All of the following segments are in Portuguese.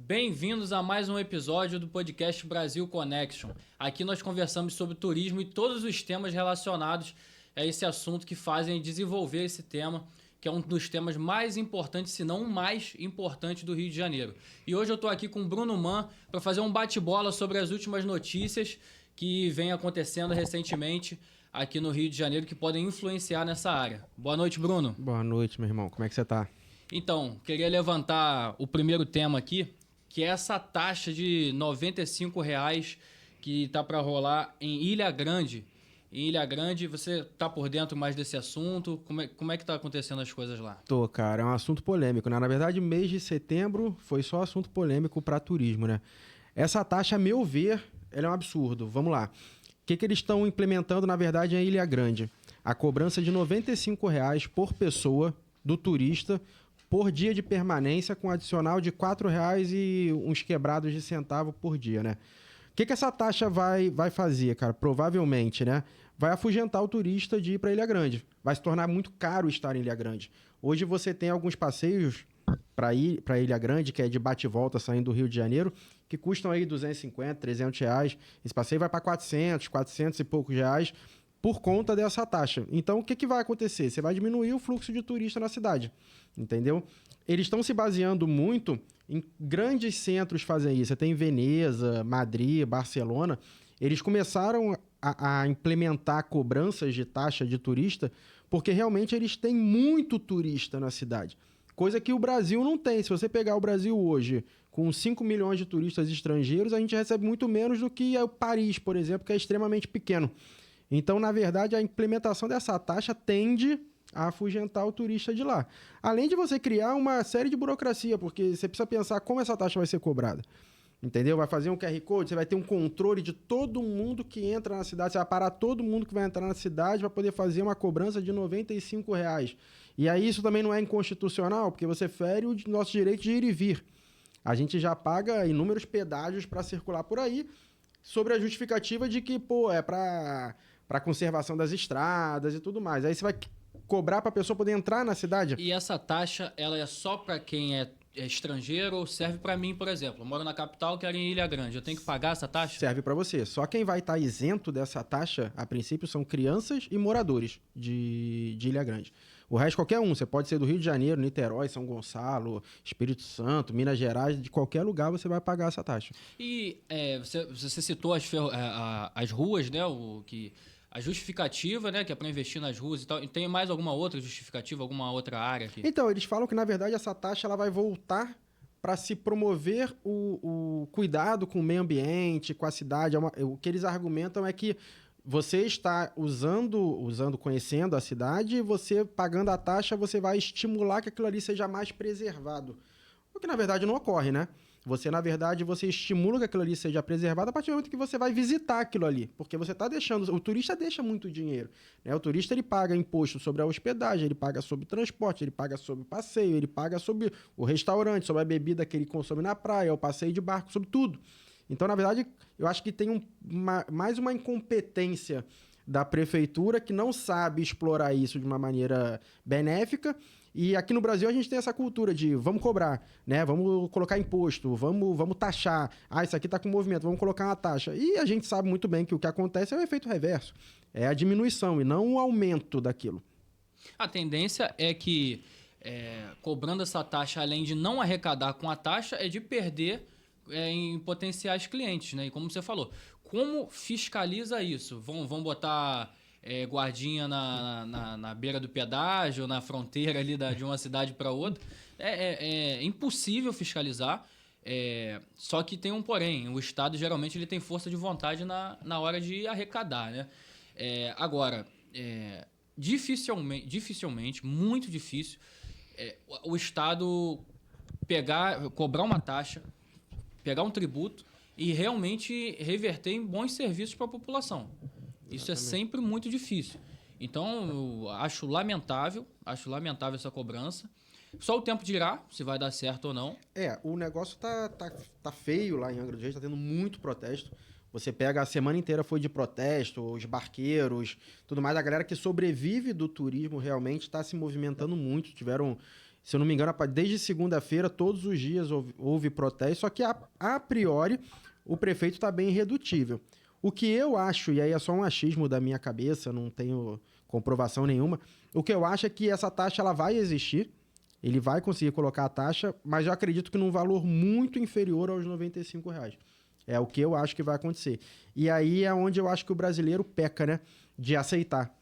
Bem-vindos a mais um episódio do podcast Brasil Connection. Aqui nós conversamos sobre turismo e todos os temas relacionados a esse assunto que fazem desenvolver esse tema, que é um dos temas mais importantes, se não o mais importante do Rio de Janeiro. E hoje eu estou aqui com o Bruno Mann para fazer um bate-bola sobre as últimas notícias que vem acontecendo recentemente aqui no Rio de Janeiro que podem influenciar nessa área. Boa noite, Bruno. Boa noite, meu irmão. Como é que você tá? Então, queria levantar o primeiro tema aqui, que é essa taxa de R$ 95,00 que está para rolar em Ilha Grande. Em Ilha Grande, você está por dentro mais desse assunto? Como é que está acontecendo as coisas lá? Tô, cara. É um assunto polêmico, né? Na verdade, mês de setembro foi só assunto polêmico para turismo, né? Essa taxa, a meu ver, ela é um absurdo. Vamos lá. O que eles estão implementando, na verdade, em Ilha Grande? A cobrança de R$ 95,00 por pessoa do turista por dia de permanência, com adicional de R$ 4,00 e uns quebrados de centavo por dia, né? O que essa taxa vai fazer, cara? Provavelmente, né? Vai afugentar o turista de ir para Ilha Grande. Vai se tornar muito caro estar em Ilha Grande. Hoje você tem alguns passeios para Ilha Grande, que é de bate e volta saindo do Rio de Janeiro, que custam aí 250, 300 reais. Esse passeio vai para 400 e poucos reais por conta dessa taxa. Então, o que vai acontecer? Você vai diminuir o fluxo de turista na cidade, entendeu? Eles estão se baseando muito em grandes centros fazem isso. Você tem Veneza, Madrid, Barcelona. Eles começaram a implementar cobranças de taxa de turista porque realmente eles têm muito turista na cidade. Coisa que o Brasil não tem. Se você pegar o Brasil hoje com 5 milhões de turistas estrangeiros, a gente recebe muito menos do que o Paris, por exemplo, que é extremamente pequeno. Então, na verdade, a implementação dessa taxa tende a afugentar o turista de lá. Além de você criar uma série de burocracia, porque você precisa pensar como essa taxa vai ser cobrada. Entendeu? Vai fazer um QR Code, você vai ter um controle de todo mundo que entra na cidade, você vai parar todo mundo que vai entrar na cidade para poder fazer uma cobrança de R$ 95,00. E aí isso também não é inconstitucional, porque você fere o nosso direito de ir e vir. A gente já paga inúmeros pedágios para circular por aí, sobre a justificativa de que, é para conservação das estradas e tudo mais. Aí você vai cobrar para a pessoa poder entrar na cidade. E essa taxa, ela é só para quem é estrangeiro ou serve para mim, por exemplo? Eu moro na capital, quero ir em Ilha Grande. Eu tenho que pagar essa taxa? Serve para você. Só quem vai estar isento dessa taxa, a princípio, são crianças e moradores de Ilha Grande. O resto, qualquer um. Você pode ser do Rio de Janeiro, Niterói, São Gonçalo, Espírito Santo, Minas Gerais. De qualquer lugar você vai pagar essa taxa. E você citou as ruas, né? A justificativa, né, que é para investir nas ruas e tal. E tem mais alguma outra justificativa, alguma outra área aqui? Então, eles falam que, na verdade, essa taxa ela vai voltar para se promover o cuidado com o meio ambiente, com a cidade. O que eles argumentam é que você está conhecendo a cidade, e você pagando a taxa, você vai estimular que aquilo ali seja mais preservado. O que, na verdade, não ocorre, né? Você estimula que aquilo ali seja preservado a partir do momento que você vai visitar aquilo ali. Porque você está deixando... O turista deixa muito dinheiro, né? O turista, ele paga imposto sobre a hospedagem, ele paga sobre o transporte, ele paga sobre o passeio, ele paga sobre o restaurante, sobre a bebida que ele consome na praia, o passeio de barco, sobre tudo. Então, na verdade, eu acho que tem mais uma incompetência da prefeitura que não sabe explorar isso de uma maneira benéfica. E aqui no Brasil a gente tem essa cultura de vamos cobrar, né? Vamos colocar imposto, vamos taxar. Isso aqui está com movimento, vamos colocar uma taxa. E a gente sabe muito bem que o que acontece é o efeito reverso. É a diminuição e não o aumento daquilo. A tendência é que, cobrando essa taxa, além de não arrecadar com a taxa, é de perder em potenciais clientes, né? E como você falou, como fiscaliza isso? Vão botar guardinha na beira do pedágio, na fronteira ali de uma cidade para outra? É impossível fiscalizar, só que tem um porém. O Estado geralmente ele tem força de vontade na hora de arrecadar, né? Agora, dificilmente, muito difícil, o Estado cobrar uma taxa, pegar um tributo e realmente reverter em bons serviços para a população. Isso é sempre muito difícil. Então, eu acho lamentável essa cobrança. Só o tempo dirá se vai dar certo ou não. O negócio tá feio lá em Angra dos Reis, tá tendo muito protesto. Você pega a semana inteira foi de protesto, os barqueiros, tudo mais. A galera que sobrevive do turismo realmente está se movimentando muito. Se eu não me engano, desde segunda-feira, todos os dias houve protesto, só que a priori o prefeito está bem irredutível. O que eu acho, e aí é só um achismo da minha cabeça, não tenho comprovação nenhuma, o que eu acho é que essa taxa ela vai existir, ele vai conseguir colocar a taxa, mas eu acredito que num valor muito inferior aos R$95. É o que eu acho que vai acontecer. E aí é onde eu acho que o brasileiro peca, né? De aceitar.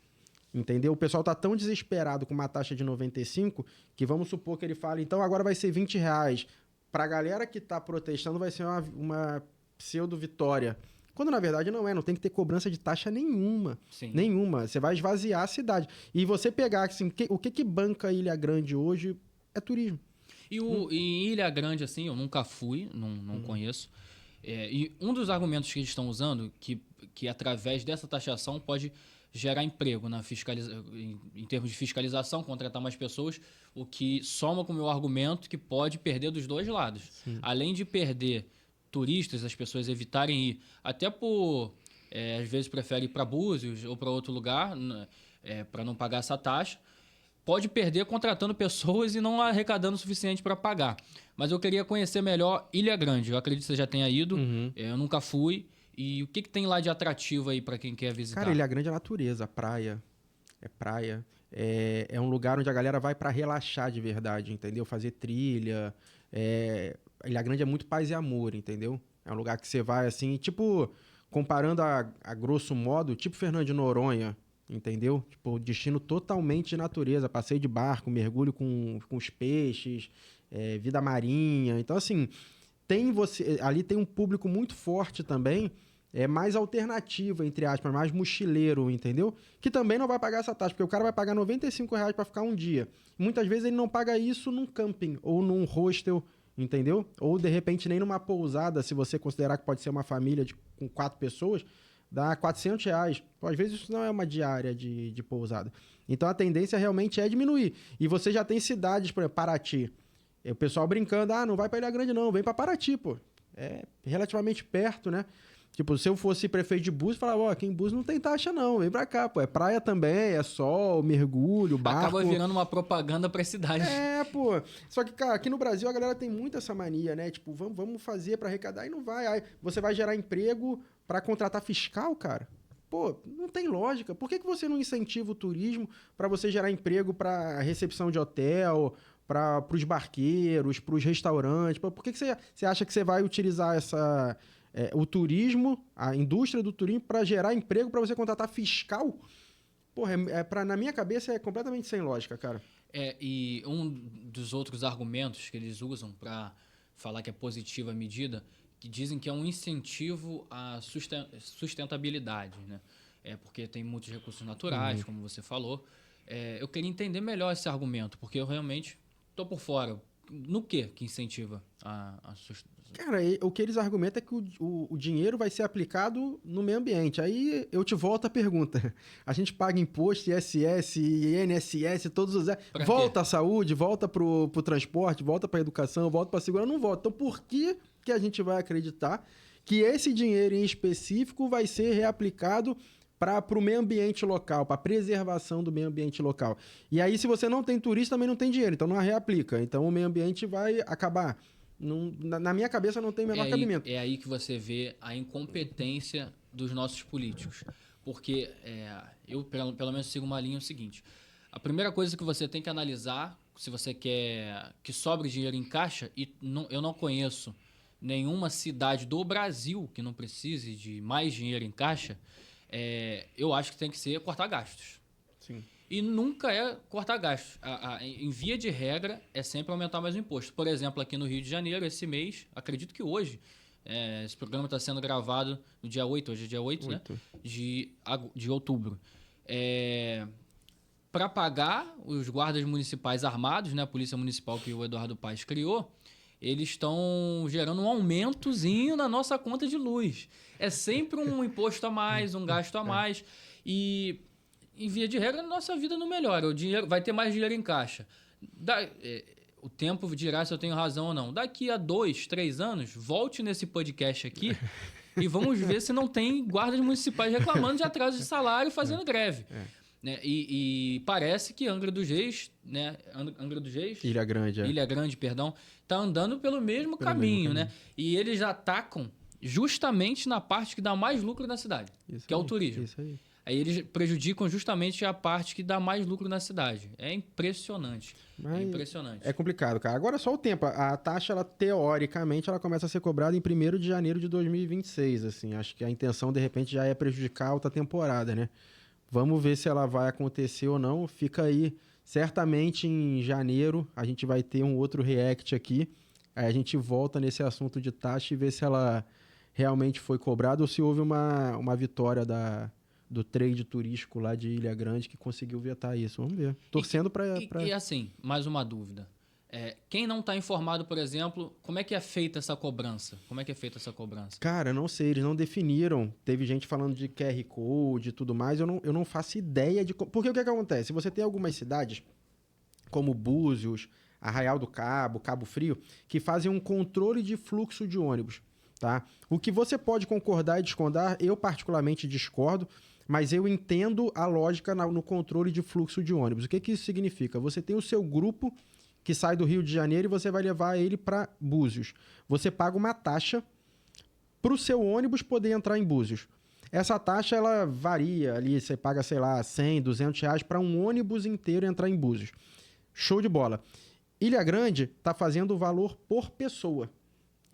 Entendeu? O pessoal tá tão desesperado com uma taxa de 95 que vamos supor que ele fale, então agora vai ser R$20. Pra galera que tá protestando vai ser uma pseudo-vitória. Quando na verdade não tem que ter cobrança de taxa nenhuma. Sim. Nenhuma. Você vai esvaziar a cidade. E você pegar, assim, o que banca Ilha Grande hoje é turismo. E em Ilha Grande, assim, eu nunca fui, não conheço. E um dos argumentos que eles estão usando, que através dessa taxação pode gerar emprego em termos de fiscalização, contratar mais pessoas, o que soma com o meu argumento que pode perder dos dois lados. Sim. Além de perder turistas, as pessoas evitarem ir, até por, às vezes, preferem ir para Búzios ou para outro lugar, para não pagar essa taxa, pode perder contratando pessoas e não arrecadando o suficiente para pagar. Mas eu queria conhecer melhor Ilha Grande. Eu acredito que você já tenha ido, eu nunca fui. E o que tem lá de atrativo aí para quem quer visitar? Cara, Ilha Grande é natureza, praia. É um lugar onde a galera vai para relaxar de verdade, entendeu? Fazer trilha. Ilha Grande é muito paz e amor, entendeu? É um lugar que você vai assim, tipo, comparando a grosso modo, tipo Fernando de Noronha, entendeu? Tipo, destino totalmente de natureza, passeio de barco, mergulho com os peixes, vida marinha. Então, assim, ali tem um público muito forte também, mais alternativo, entre aspas, mais mochileiro, entendeu? Que também não vai pagar essa taxa, porque o cara vai pagar R$95 para ficar um dia. Muitas vezes ele não paga isso num camping ou num hostel, entendeu? Ou, de repente, nem numa pousada, se você considerar que pode ser uma família com 4 pessoas, dá R$400. Pô, às vezes isso não é uma diária de pousada. Então a tendência realmente é diminuir. E você já tem cidades, por exemplo, Paraty. O pessoal brincando, não vai para Ilha Grande não, vem para Paraty, pô. É relativamente perto, né? Tipo, se eu fosse prefeito de Búzios, eu falava, aqui em Búzios não tem taxa não, vem pra cá, pô. É praia também, é sol, mergulho, barco. Acaba virando uma propaganda pra cidade. Pô. Só que, cara, aqui no Brasil a galera tem muito essa mania, né? Tipo, vamos fazer pra arrecadar e não vai. Aí você vai gerar emprego pra contratar fiscal, cara? Pô, não tem lógica. Por que você não incentiva o turismo pra você gerar emprego pra recepção de hotel, para os barqueiros, para os restaurantes? Por que você acha que você vai utilizar o turismo, a indústria do turismo, para gerar emprego, para você contratar fiscal? Porra, na minha cabeça é completamente sem lógica, cara. E um dos outros argumentos que eles usam para falar que é positiva a medida, que dizem que é um incentivo à sustentabilidade, né? Porque tem muitos recursos naturais, como você falou. Eu queria entender melhor esse argumento, porque eu realmente estou por fora. No que incentiva a sustentabilidade? Cara, o que eles argumentam é que o dinheiro vai ser aplicado no meio ambiente. Aí eu te volto a pergunta. A gente paga imposto, ISS, INSS, todos os... Volta à saúde, volta pro transporte, volta pra educação, volta pra segurança, não volta. Então por que a gente vai acreditar que esse dinheiro em específico vai ser reaplicado para o meio ambiente local, para a preservação do meio ambiente local? E aí, se você não tem turista, também não tem dinheiro, então não reaplica. Então o meio ambiente vai acabar. Na minha cabeça não tem o menor cabimento. É aí que você vê a incompetência dos nossos políticos. Porque eu, pelo menos, sigo uma linha seguinte. A primeira coisa que você tem que analisar, se você quer que sobre dinheiro em caixa, eu não conheço nenhuma cidade do Brasil que não precise de mais dinheiro em caixa, eu acho que tem que ser cortar gastos. Sim. E nunca é cortar gastos. Em via de regra, é sempre aumentar mais o imposto. Por exemplo, aqui no Rio de Janeiro, esse mês, acredito que hoje, esse programa está sendo gravado no dia 8, hoje é dia 8, né? De outubro. Para pagar os guardas municipais armados, né? A Polícia Municipal que o Eduardo Paes criou, eles estão gerando um aumentozinho na nossa conta de luz. É sempre um imposto a mais, um gasto a mais. E, em via de regra, a nossa vida não melhora. O dinheiro vai ter mais dinheiro em caixa. O tempo dirá se eu tenho razão ou não. Daqui a 2, 3 anos, volte nesse podcast aqui e vamos ver se não tem guardas municipais reclamando de atraso de salário e fazendo greve. né? E parece que Angra dos Reis, né? Angra dos Reis? Ilha Grande, é. Ilha Grande, perdão, tá andando pelo mesmo caminho, né? E eles atacam justamente na parte que dá mais lucro na cidade, Isso que é o aí, turismo. Isso aí. Aí eles prejudicam justamente a parte que dá mais lucro na cidade. É impressionante. Mas É impressionante. é complicado, cara. Agora só o tempo. A taxa, ela, teoricamente, ela começa a ser cobrada em 1º de janeiro de 2026, assim. Acho que a intenção, de repente, já é prejudicar a outra temporada, né? Vamos ver se ela vai acontecer ou não. Fica aí. Certamente em janeiro a gente vai ter um outro react aqui. Aí a gente volta nesse assunto de taxa e vê se ela realmente foi cobrada ou se houve uma vitória do trade turístico lá de Ilha Grande que conseguiu vetar isso. Vamos ver. Torcendo para... E assim, mais uma dúvida. Quem não está informado, por exemplo, como é que é feita essa cobrança? Como é que é feita essa cobrança? Cara, não sei, eles não definiram. Teve gente falando de QR Code e tudo mais. Eu não faço ideia de... Porque o que acontece? Você tem algumas cidades, como Búzios, Arraial do Cabo, Cabo Frio, que fazem um controle de fluxo de ônibus, tá? O que você pode concordar e discordar, eu particularmente discordo, mas eu entendo a lógica no controle de fluxo de ônibus. O que isso significa? Você tem o seu grupo que sai do Rio de Janeiro e você vai levar ele para Búzios. Você paga uma taxa para o seu ônibus poder entrar em Búzios. Essa taxa, ela varia ali, você paga, sei lá, 100, 200 reais para um ônibus inteiro entrar em Búzios. Show de bola. Ilha Grande está fazendo o valor por pessoa,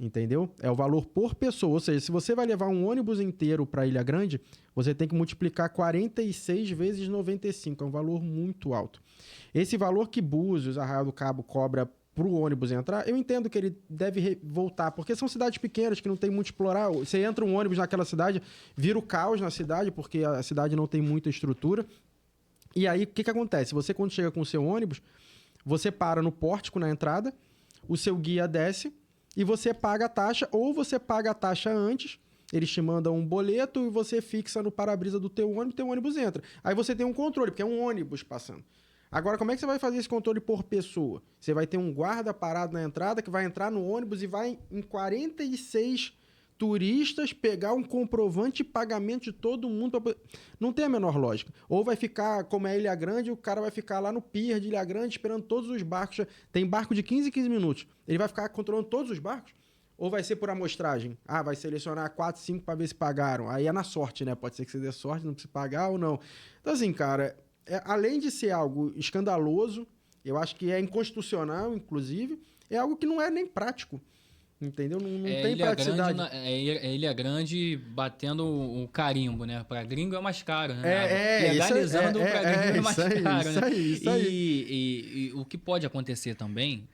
entendeu? É o valor por pessoa, ou seja, se você vai levar um ônibus inteiro para Ilha Grande, você tem que multiplicar 46 vezes 95, é um valor muito alto. Esse valor que Búzios, Arraial do Cabo cobra para o ônibus entrar, eu entendo que ele deve voltar, porque são cidades pequenas que não tem muito explorar. Você entra um ônibus naquela cidade, vira o caos na cidade, porque a cidade não tem muita estrutura. E aí, o que acontece? Você, quando chega com o seu ônibus, você para no pórtico, na entrada, o seu guia desce e você paga a taxa, ou você paga a taxa antes, eles te mandam um boleto e você fixa no para-brisa do teu ônibus entra. Aí você tem um controle, porque é um ônibus passando. Agora, como é que você vai fazer esse controle por pessoa? Você vai ter um guarda parado na entrada que vai entrar no ônibus e vai em 46 turistas pegar um comprovante de pagamento de todo mundo. Não tem a menor lógica. Ou vai ficar, como é Ilha Grande, o cara vai ficar lá no pier de Ilha Grande esperando todos os barcos. Tem barco de 15 em 15 minutos. Ele vai ficar controlando todos os barcos? Ou vai ser por amostragem? Ah, vai selecionar 4, 5 para ver se pagaram. Aí é na sorte, né? Pode ser que você dê sorte, não precisa pagar ou não. Então, assim, cara, além de ser algo escandaloso, eu acho que é inconstitucional, inclusive, é algo que não é nem prático. Entendeu? Não tem Ilha praticidade. Grande, é Ilha Grande batendo o carimbo, né? Para gringo é mais caro, né? Legalizando para gringo é mais caro, né? Isso aí. E o que pode acontecer também,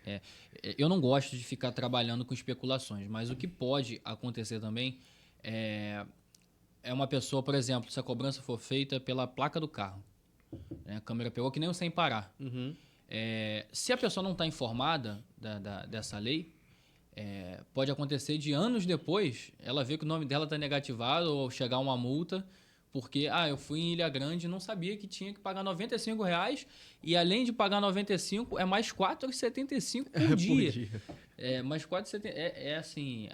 eu não gosto de ficar trabalhando com especulações, mas o que pode acontecer também é uma pessoa, por exemplo, se a cobrança for feita pela placa do carro, né? A câmera pegou que nem o sem parar. Uhum. Se a pessoa não está informada dessa lei, pode acontecer de anos depois ela ver que o nome dela está negativado ou chegar uma multa porque eu fui em Ilha Grande e não sabia que tinha que pagar R$95 e além de pagar 95 é mais R$4,75 por dia. Mais R$4,75 assim,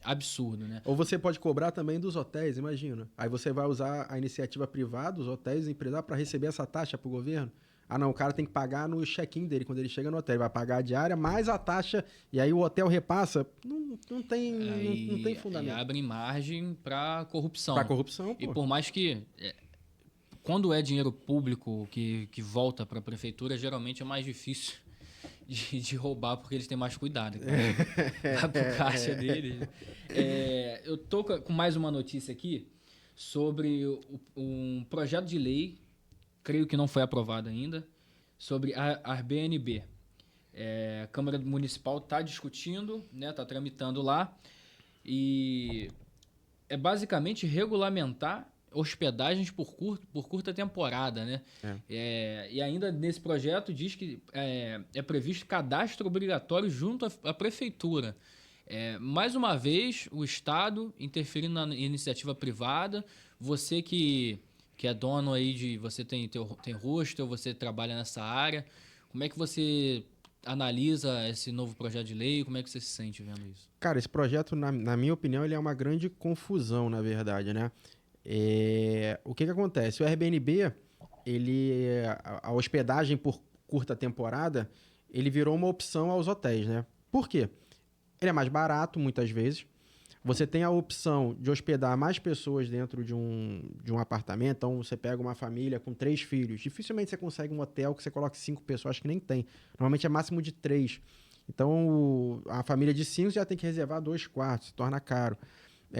absurdo, né? Ou você pode cobrar também dos hotéis, imagina. Aí você vai usar a iniciativa privada, os hotéis, empresar para receber essa taxa para o governo. Ah, não, o cara tem que pagar no check-in dele, quando ele chega no hotel. Ele vai pagar a diária, mais a taxa, e aí o hotel repassa. Não tem fundamento. E abre margem para corrupção. Para corrupção, pô. E por mais que... quando é dinheiro público que volta para a prefeitura, geralmente é mais difícil de roubar, porque eles têm mais cuidado. Vai pro caixa deles. Eu tô com mais uma notícia aqui sobre um projeto de lei, creio que não foi aprovado ainda, sobre a Airbnb. A Câmara Municipal está discutindo, né, está tramitando lá, e é basicamente regulamentar hospedagens por curta temporada, né? E ainda nesse projeto diz que é previsto cadastro obrigatório junto à prefeitura. Mais uma vez, o Estado interferindo na iniciativa privada, você que é dono aí você tem hostel, você trabalha nessa área, como é que você analisa esse novo projeto de lei? Como é que você se sente vendo isso? Cara, esse projeto, na minha opinião, ele é uma grande confusão, na verdade, né? O que acontece? O Airbnb, a hospedagem por curta temporada, ele virou uma opção aos hotéis, né? Por quê? Ele é mais barato, muitas vezes. Você tem a opção de hospedar mais pessoas dentro de um apartamento. Então, você pega uma família com 3 filhos. Dificilmente você consegue um hotel que você coloque 5 pessoas, acho que nem tem. Normalmente é máximo de 3. Então, a família de 5 já tem que reservar 2 quartos, se torna caro.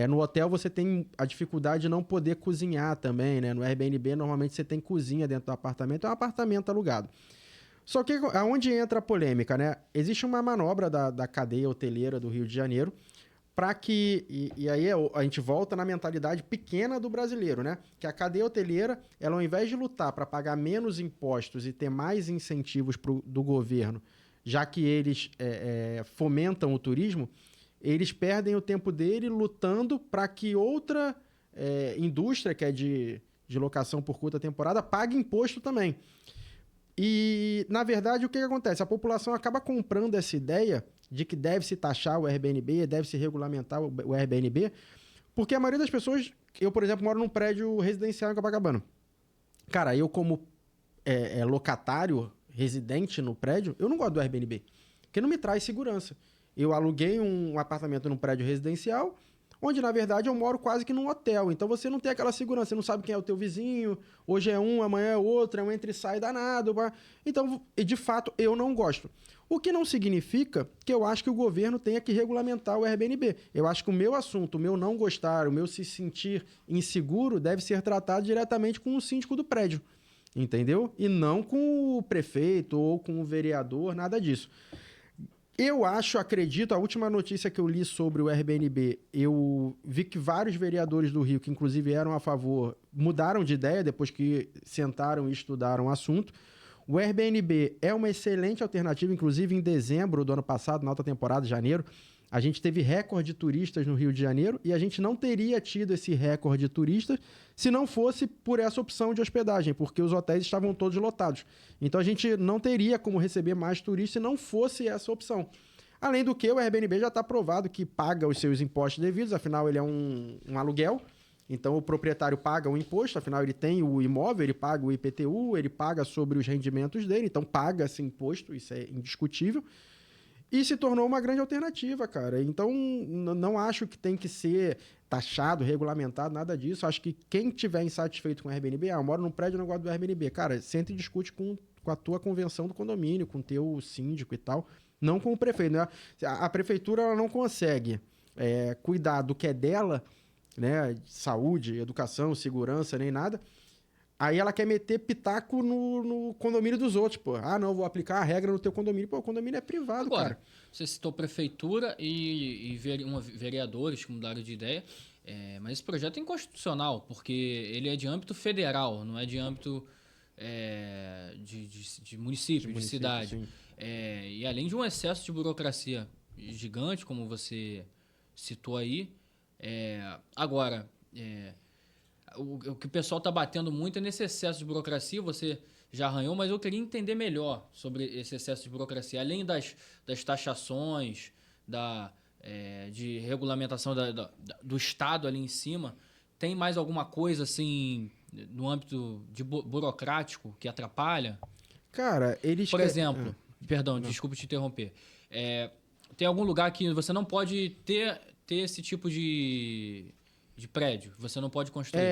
No hotel, você tem a dificuldade de não poder cozinhar também, né? No Airbnb, normalmente você tem cozinha dentro do apartamento. É um apartamento alugado. Só que aonde entra a polêmica, né? Existe uma manobra da cadeia hoteleira do Rio de Janeiro para que... E aí a gente volta na mentalidade pequena do brasileiro, né? Que a cadeia hoteleira, ela ao invés de lutar para pagar menos impostos e ter mais incentivos do governo, já que eles fomentam o turismo, eles perdem o tempo dele lutando para que outra indústria, que é de locação por curta temporada, pague imposto também. E, na verdade, o que acontece? A população acaba comprando essa ideia de que deve se taxar o Airbnb, deve se regulamentar o Airbnb, porque a maioria das pessoas... Eu, por exemplo, moro num prédio residencial em Copacabana. Cara, eu como locatário, residente no prédio, eu não gosto do Airbnb, porque não me traz segurança. Eu aluguei um apartamento num prédio residencial, onde, na verdade, eu moro quase que num hotel. Então, você não tem aquela segurança, você não sabe quem é o teu vizinho, hoje é um, amanhã é outro, é um entra e sai danado. Então, de fato, eu não gosto. O que não significa que eu acho que o governo tenha que regulamentar o Airbnb. Eu acho que o meu assunto, o meu não gostar, o meu se sentir inseguro, deve ser tratado diretamente com o síndico do prédio, entendeu? E não com o prefeito ou com o vereador, nada disso. Eu acredito, a última notícia que eu li sobre o Airbnb, eu vi que vários vereadores do Rio, que inclusive eram a favor, mudaram de ideia depois que sentaram e estudaram o assunto. O Airbnb é uma excelente alternativa, inclusive em dezembro do ano passado, na alta temporada, janeiro, a gente teve recorde de turistas no Rio de Janeiro e a gente não teria tido esse recorde de turistas se não fosse por essa opção de hospedagem, porque os hotéis estavam todos lotados. Então a gente não teria como receber mais turistas se não fosse essa opção. Além do que, o Airbnb já está provado que paga os seus impostos devidos, afinal ele é um aluguel, então o proprietário paga o imposto, afinal ele tem o imóvel, ele paga o IPTU, ele paga sobre os rendimentos dele, então paga esse imposto, isso é indiscutível. E se tornou uma grande alternativa, cara. Então, não acho que tem que ser taxado, regulamentado, nada disso. Acho que quem tiver insatisfeito com o Airbnb, eu moro num prédio e não gosto do Airbnb. Cara, senta e discute com a tua convenção do condomínio, com o teu síndico e tal. Não com o prefeito, né? A prefeitura ela não consegue cuidar do que é dela, né? Saúde, educação, segurança, nem nada. Aí ela quer meter pitaco no condomínio dos outros, pô. Ah, não, vou aplicar a regra no teu condomínio. Pô, o condomínio é privado, agora, cara. Você citou prefeitura e vereadores que mudaram de ideia, mas esse projeto é inconstitucional, porque ele é de âmbito federal, não é de âmbito de município, de cidade. E além de um excesso de burocracia gigante, como você citou aí, agora... O que o pessoal está batendo muito é nesse excesso de burocracia, você já arranhou, mas eu queria entender melhor sobre esse excesso de burocracia. Além das taxações, de regulamentação do Estado ali em cima, tem mais alguma coisa assim no âmbito burocrático que atrapalha? Cara, Por exemplo, perdão, desculpa te interromper. Tem algum lugar que você não pode ter esse tipo de prédio, você não pode construir.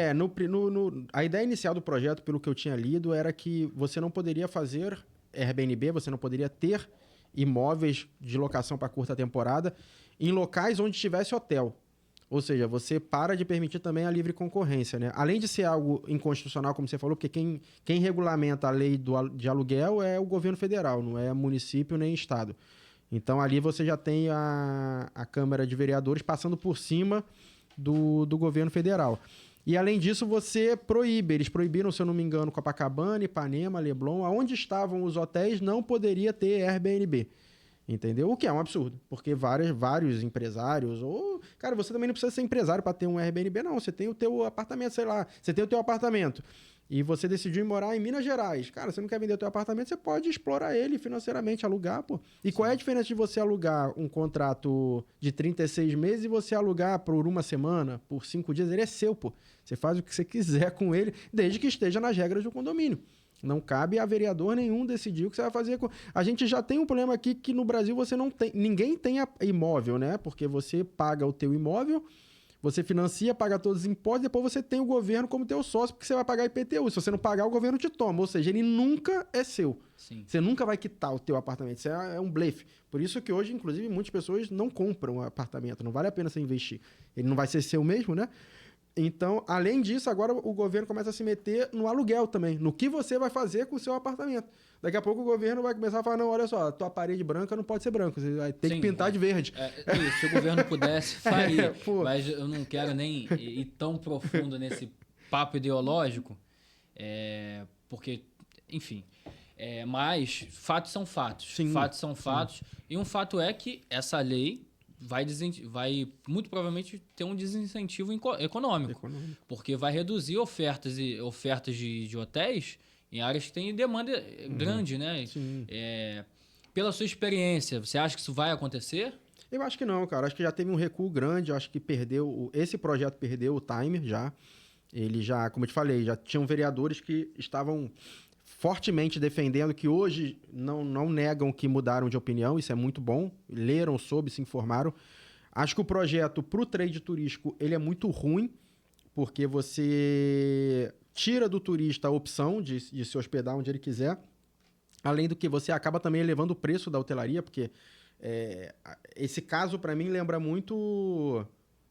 A ideia inicial do projeto, pelo que eu tinha lido, era que você não poderia fazer Airbnb, você não poderia ter imóveis de locação para curta temporada em locais onde tivesse hotel. Ou seja, você para de permitir também a livre concorrência, né? Além de ser algo inconstitucional, como você falou, porque quem regulamenta a lei de aluguel é o governo federal, não é município nem estado. Então ali você já tem a Câmara de Vereadores passando por cima do governo federal. E, além disso, você proíbe. Eles proibiram, se eu não me engano, Copacabana, Ipanema, Leblon, aonde estavam os hotéis, não poderia ter Airbnb. Entendeu? O que é um absurdo, porque vários empresários... Cara, você também não precisa ser empresário para ter um Airbnb, não. Você tem o teu apartamento, sei lá. Você tem o teu apartamento. e você decidiu ir morar em Minas Gerais. Cara, você não quer vender o teu apartamento, você pode explorar ele financeiramente, alugar, pô. E qual é a diferença de você alugar um contrato de 36 meses e você alugar por uma semana, por 5 dias? Ele é seu, pô. Você faz o que você quiser com ele, desde que esteja nas regras do condomínio. Não cabe a vereador nenhum decidir o que você vai fazer com... A gente já tem um problema aqui que no Brasil você não tem... Ninguém tem imóvel, né? Porque você paga o teu imóvel, você financia, paga todos os impostos, depois você tem o governo como teu sócio, porque você vai pagar IPTU. Se você não pagar, o governo te toma. Ou seja, ele nunca é seu. Sim. Você nunca vai quitar o teu apartamento. Isso é um blefe. Por isso que hoje, inclusive, muitas pessoas não compram apartamento. Não vale a pena você investir. Ele não vai ser seu mesmo, né? Então, além disso, agora o governo começa a se meter no aluguel também. No que você vai fazer com o seu apartamento. Daqui a pouco o governo vai começar a falar, não, olha só, a tua parede branca não pode ser branca, você vai ter que pintar de verde. Se o governo pudesse, faria. Mas eu não quero nem ir tão profundo nesse papo ideológico, porque, enfim... mas fatos são fatos. Sim, fatos são fatos. E um fato é que essa lei vai muito provavelmente ter um desincentivo econômico. Porque vai reduzir ofertas de hotéis em áreas que têm demanda grande, né? Sim. Pela sua experiência, você acha que isso vai acontecer? Eu acho que não, cara. Acho que já teve um recuo grande. Eu acho que esse projeto perdeu o timer já. Ele já, como eu te falei, já tinham vereadores que estavam fortemente defendendo, que hoje não negam que mudaram de opinião. Isso é muito bom. Leram, soube, se informaram. Acho que o projeto para o trade turístico ele é muito ruim, porque você tira do turista a opção de se hospedar onde ele quiser. Além do que você acaba também elevando o preço da hotelaria, porque esse caso, para mim, lembra muito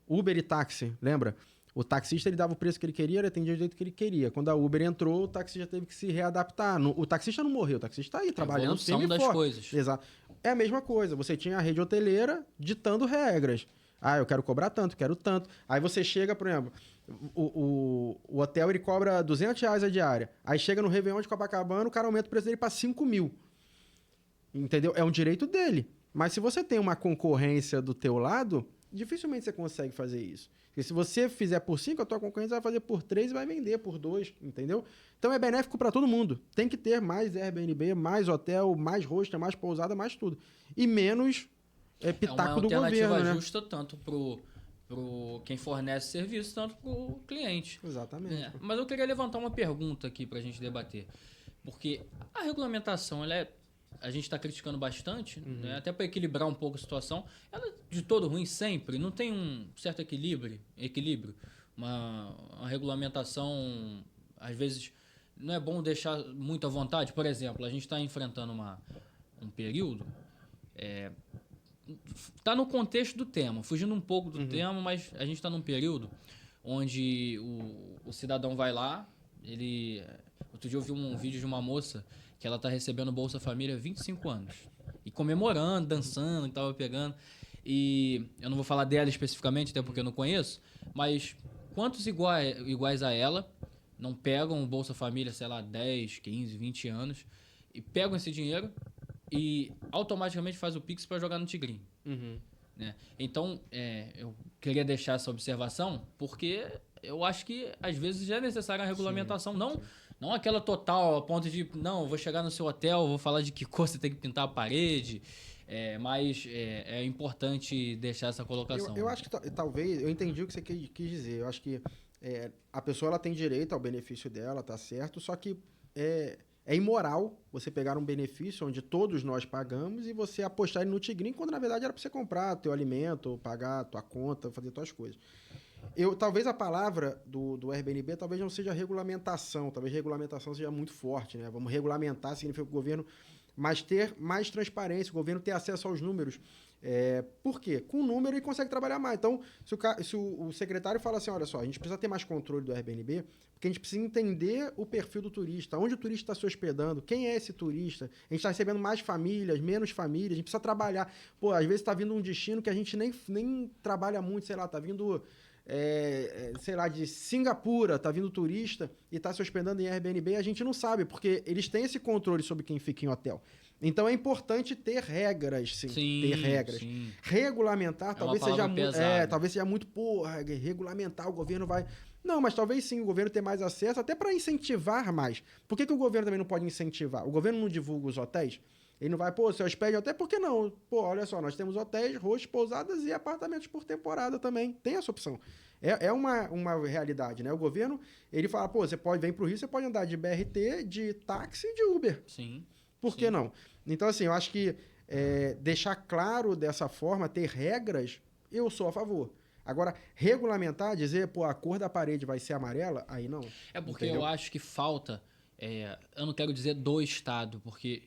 Uber e táxi, lembra? O taxista ele dava o preço que ele queria, ele atendia do jeito que ele queria. Quando a Uber entrou, o taxista teve que se readaptar. O taxista não morreu, o taxista está aí trabalhando firme e forte. Coisas. Exato. É a mesma coisa, você tinha a rede hoteleira ditando regras. Eu quero cobrar tanto, quero tanto. Aí você chega, por exemplo, o hotel ele cobra R$200 a diária. Aí chega no Réveillon de Copacabana, o cara aumenta o preço dele para 5 mil. Entendeu? É um direito dele. Mas se você tem uma concorrência do teu lado, dificilmente você consegue fazer isso. Porque se você fizer por 5, a tua concorrência vai fazer por 3 e vai vender por 2, entendeu? Então é benéfico para todo mundo. Tem que ter mais Airbnb, mais hotel, mais hostel, mais pousada, mais tudo. E menos pitaco do governo, né? É uma alternativa justa tanto pro quem fornece serviço, tanto pro cliente. Exatamente. Mas eu queria levantar uma pergunta aqui pra gente debater. Porque a regulamentação, a gente está criticando bastante, né? Até para equilibrar um pouco a situação. Ela é de todo ruim sempre, não tem um certo equilíbrio. Uma regulamentação, às vezes, não é bom deixar muito à vontade. Por exemplo, a gente está enfrentando um período... Está no contexto do tema, fugindo um pouco do tema, mas a gente está num período onde o cidadão vai lá, outro dia eu vi um vídeo de uma moça que ela está recebendo Bolsa Família há 25 anos. E comemorando, dançando, que estava pegando. E eu não vou falar dela especificamente, até porque eu não conheço, mas quantos iguais a ela não pegam o Bolsa Família, sei lá, 10, 15, 20 anos, e pegam esse dinheiro e automaticamente faz o Pix para jogar no Tigrinho. Né? Então, eu queria deixar essa observação, porque eu acho que às vezes já é necessária a regulamentação, não aquela total, a ponto de, não, eu vou chegar no seu hotel, vou falar de que cor você tem que pintar a parede, mas é importante deixar essa colocação. Eu acho que talvez, eu entendi o que você quis dizer, eu acho que a pessoa ela tem direito ao benefício dela, tá certo, só que é imoral você pegar um benefício onde todos nós pagamos e você apostar ele no Tigrinho, quando na verdade era para você comprar teu alimento, pagar tua conta, fazer tuas coisas. Talvez a palavra do Airbnb talvez não seja regulamentação, talvez regulamentação seja muito forte, né? Vamos regulamentar, significa que o governo ter mais transparência, o governo ter acesso aos números. Por quê? Com o número ele consegue trabalhar mais. Então, se o secretário fala assim, olha só, a gente precisa ter mais controle do Airbnb, porque a gente precisa entender o perfil do turista, onde o turista está se hospedando, quem é esse turista, a gente está recebendo mais famílias, menos famílias, a gente precisa trabalhar. Pô, às vezes está vindo um destino que a gente nem trabalha muito, sei lá, está vindo... sei lá, de Singapura, tá vindo turista e tá se hospedando em Airbnb, a gente não sabe, porque eles têm esse controle sobre quem fica em hotel. Então é importante ter regras, sim. Ter regras. Sim. Regulamentar talvez uma seja palavra muito. pesada. Talvez seja muito, porra, regulamentar, o governo vai. Não, mas talvez sim, o governo ter mais acesso, até para incentivar mais. Por que o governo também não pode incentivar? O governo não divulga os hotéis? Ele não vai, pô, se hospede hotel, por que não? Pô, olha só, nós temos hotéis, hostels, pousadas e apartamentos por temporada também. Tem essa opção. É uma realidade, né? O governo, ele fala, pô, você pode vir pro Rio, você pode andar de BRT, de táxi e de Uber. Sim. Por que não? Então, assim, eu acho que deixar claro dessa forma, ter regras, eu sou a favor. Agora, regulamentar, dizer, pô, a cor da parede vai ser amarela, aí não. É porque Entendeu? eu acho que falta, eu não quero dizer do Estado, porque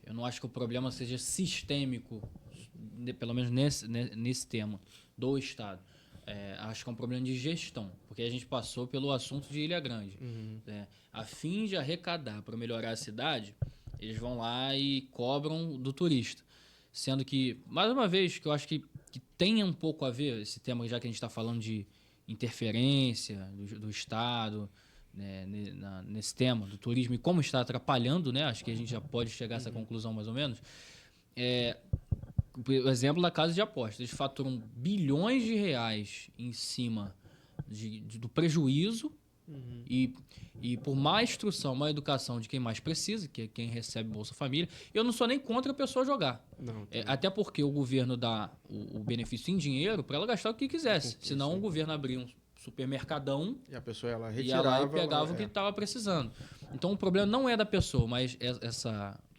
eu não acho que o problema seja sistêmico, pelo menos nesse tema, do Estado. Acho que é um problema de gestão, porque a gente passou pelo assunto de Ilha Grande. A fim de arrecadar para melhorar a cidade, eles vão lá e cobram do turista. Sendo que, mais uma vez, que eu acho que tem um pouco a ver esse tema, já que a gente está falando de interferência do Estado, né, nesse tema do turismo e como está atrapalhando, né? Acho que a gente já pode chegar a essa conclusão mais ou menos. O exemplo da casa de apostas. Eles faturam bilhões de reais em cima do prejuízo e por má instrução, má educação de quem mais precisa, que é quem recebe Bolsa Família. Eu não sou nem contra a pessoa jogar. Não, Até porque o governo dá o benefício em dinheiro para ela gastar o que quisesse. Senão o governo abria um supermercadão e a pessoa, ela e retirava... ela pegava o que estava precisando. Então o problema não é da pessoa, mas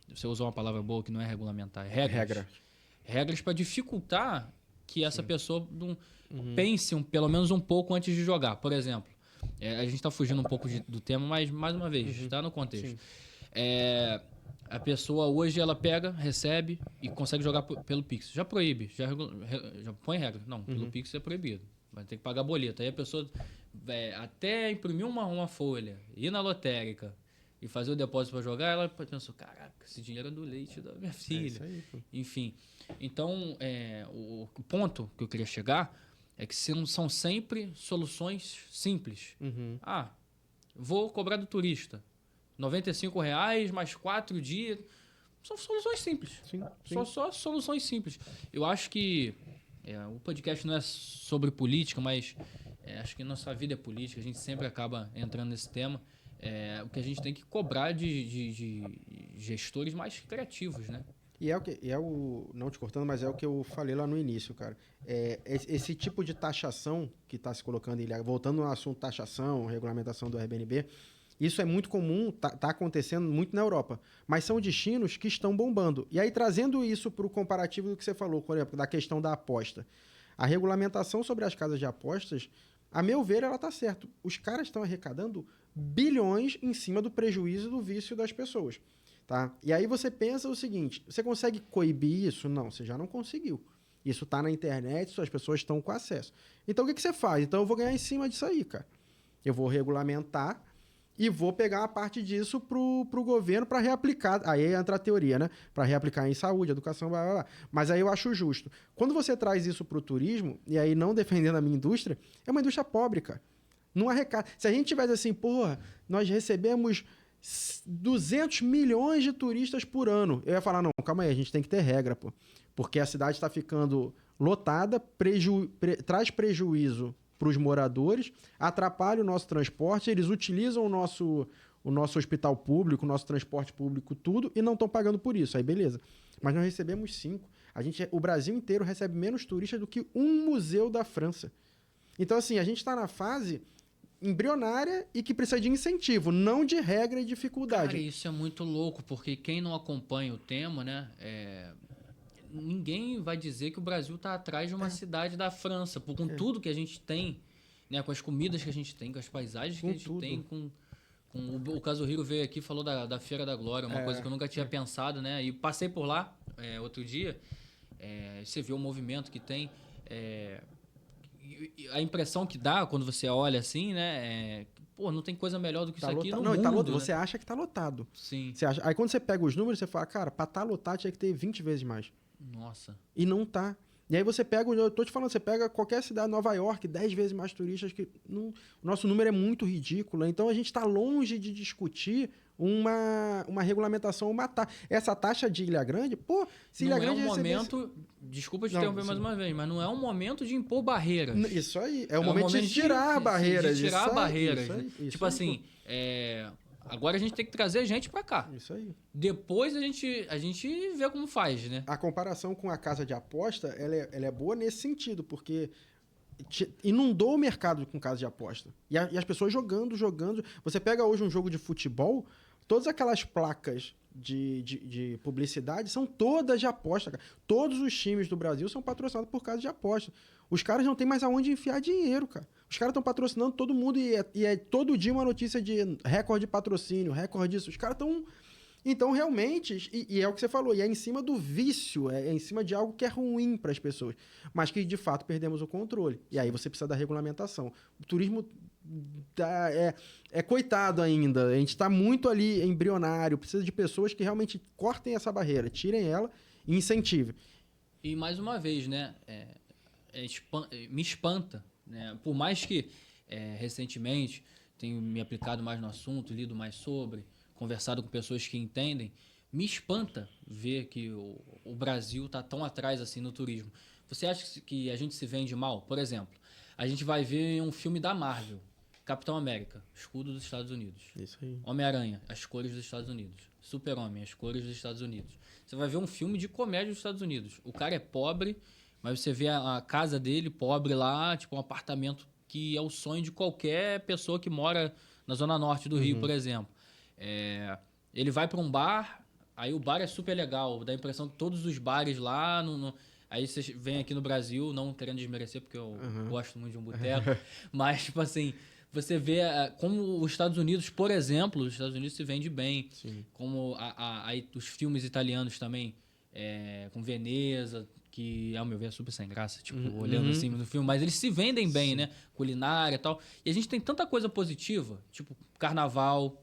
você usou uma palavra boa que não é regulamentar, é regras. Regras para dificultar que essa pessoa pense pelo menos um pouco antes de jogar. Por exemplo, a gente está fugindo um pouco do tema, mas mais uma vez, está no contexto. A pessoa hoje ela pega, recebe e consegue jogar pelo Pix. Já proíbe, já põe regra. Não, pelo Pix é proibido. Vai ter que pagar boleto. Aí a pessoa até imprimir uma folha, ir na lotérica e fazer o depósito para jogar, ela pensou, caraca, esse dinheiro é do leite da minha filha. Isso aí, pô. Enfim, então o ponto que eu queria chegar é que são sempre soluções simples. Vou cobrar do turista R$95 mais 4 dias. São soluções simples. Sim. Só soluções simples. Eu acho que o podcast não é sobre política, mas acho que nossa vida é política. A gente sempre acaba entrando nesse tema. O que a gente tem que cobrar de gestores mais criativos, né? E não te cortando, mas é o que eu falei lá no início, cara. Esse tipo de taxação que está se colocando, voltando ao assunto taxação, regulamentação do Airbnb, isso é muito comum, tá acontecendo muito na Europa. Mas são destinos que estão bombando. E aí, trazendo isso para o comparativo do que você falou, por exemplo, da questão da aposta. A regulamentação sobre as casas de apostas, a meu ver, ela está certa. Os caras estão arrecadando bilhões em cima do prejuízo do vício das pessoas. Tá? E aí você pensa o seguinte, você consegue coibir isso? Não, você já não conseguiu. Isso está na internet, as pessoas estão com acesso. Então, o que você faz? Então, eu vou ganhar em cima disso aí, cara. Eu vou regulamentar e vou pegar uma parte disso pro governo para reaplicar. Aí entra a teoria, né? Para reaplicar em saúde, educação, blá, blá, blá. Mas aí eu acho justo. Quando você traz isso pro turismo, e aí não defendendo a minha indústria, é uma indústria pobre, cara. Não arrecada. Se a gente tivesse assim, porra, nós recebemos 200 milhões de turistas por ano. Eu ia falar, não, calma aí, a gente tem que ter regra, pô. Porque a cidade está ficando lotada, traz prejuízo para os moradores, atrapalha o nosso transporte, eles utilizam o nosso hospital público, o nosso transporte público, tudo, e não estão pagando por isso. Aí, beleza. Mas nós recebemos 5. O Brasil inteiro recebe menos turistas do que um museu da França. Então, assim, a gente está na fase embrionária e que precisa de incentivo, não de regra e dificuldade. Cara, isso é muito louco, porque quem não acompanha o tema, né, ninguém vai dizer que o Brasil está atrás de uma cidade da França, com tudo que a gente tem, né, com as comidas que a gente tem, com as paisagens que a gente tem, com o Kazuhiro veio aqui e falou da Feira da Glória, uma coisa que eu nunca tinha pensado, né, e passei por lá outro dia, você vê o movimento que tem, a impressão que dá quando você olha assim, né, pô, não tem coisa melhor do que isso aqui no mundo. Tá lotado, né? Você acha que tá lotado. Sim. Aí quando você pega os números, você fala, cara, pra tá lotado tinha que ter 20 vezes mais. Nossa. E não tá. E aí você pega, eu tô te falando, você pega qualquer cidade, Nova York, 10 vezes mais turistas, o nosso número é muito ridículo. Então a gente tá longe de discutir uma regulamentação, essa taxa de Ilha Grande, pô, se Ilha Grande momento, desculpa te interromper mais uma vez, mas não é um momento de impor barreiras. Isso aí, é o momento de tirar barreiras. De tirar barreiras. Isso tipo aí, assim, agora a gente tem que trazer gente pra cá. Isso aí. Depois a gente vê como faz, né? A comparação com a casa de aposta, ela é boa nesse sentido, porque inundou o mercado com casa de aposta. E as pessoas jogando. Você pega hoje um jogo de futebol, todas aquelas placas de publicidade são todas de aposta, cara. Todos os times do Brasil são patrocinados por casa de aposta. Os caras não têm mais aonde enfiar dinheiro, cara. Os caras estão patrocinando todo mundo e é todo dia uma notícia de recorde de patrocínio, recorde disso. Os caras estão... Então, realmente, e é o que você falou, e é em cima do vício, é em cima de algo que é ruim para as pessoas, mas que, de fato, perdemos o controle. E aí você precisa da regulamentação. O turismo é coitado ainda, a gente está muito ali embrionário, precisa de pessoas que realmente cortem essa barreira, tirem ela e incentivem. E, mais uma vez, né, me espanta, né, por mais que, recentemente, tenho me aplicado mais no assunto, lido mais sobre... conversado com pessoas que entendem, me espanta ver que o Brasil está tão atrás assim no turismo. Você acha que a gente se vende mal? Por exemplo, a gente vai ver um filme da Marvel, Capitão América, escudo dos Estados Unidos. Isso aí. Homem-Aranha, as cores dos Estados Unidos. Super-Homem, as cores dos Estados Unidos. Você vai ver um filme de comédia dos Estados Unidos. O cara é pobre, mas você vê a casa dele pobre lá, tipo um apartamento que é o sonho de qualquer pessoa que mora na zona norte do Rio, por exemplo. Ele vai para um bar, aí o bar é super legal, dá a impressão que todos os bares lá... Aí você vem aqui no Brasil, não querendo desmerecer, porque eu gosto muito de um boteco, mas, tipo assim, você vê como os Estados Unidos, por exemplo, os Estados Unidos se vende bem, Sim. como aí os filmes italianos também, com Veneza, que, ao meu ver, é super sem graça, tipo, olhando assim no filme, mas eles se vendem bem, né? Culinária e tal. E a gente tem tanta coisa positiva, tipo, carnaval...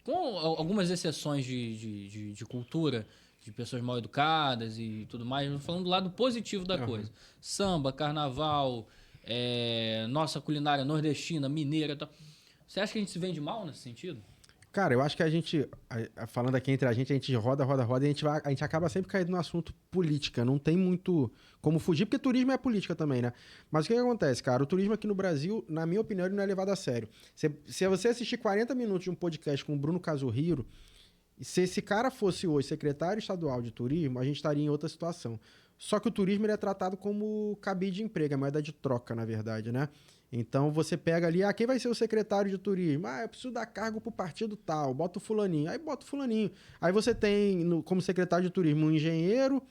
com algumas exceções de cultura, de pessoas mal educadas e tudo mais, falando do lado positivo da coisa. Samba, carnaval, nossa culinária nordestina, mineira e tal. Você acha que a gente se vende mal nesse sentido? Cara, eu acho que a gente, falando aqui entre a gente roda e a gente acaba sempre caindo no assunto política. Não tem muito como fugir, porque turismo é política também, né? Mas o que acontece, cara? O turismo aqui no Brasil, na minha opinião, ele não é levado a sério. Se você assistir 40 minutos de um podcast com o Bruno Cazorro, se esse cara fosse hoje secretário estadual de turismo, a gente estaria em outra situação. Só que o turismo ele é tratado como cabide de emprego, é moeda de troca, na verdade, né? Então você pega ali, quem vai ser o secretário de turismo? Eu preciso dar cargo pro partido tal, bota o fulaninho. Aí bota o fulaninho. Aí você tem como secretário de turismo um engenheiro,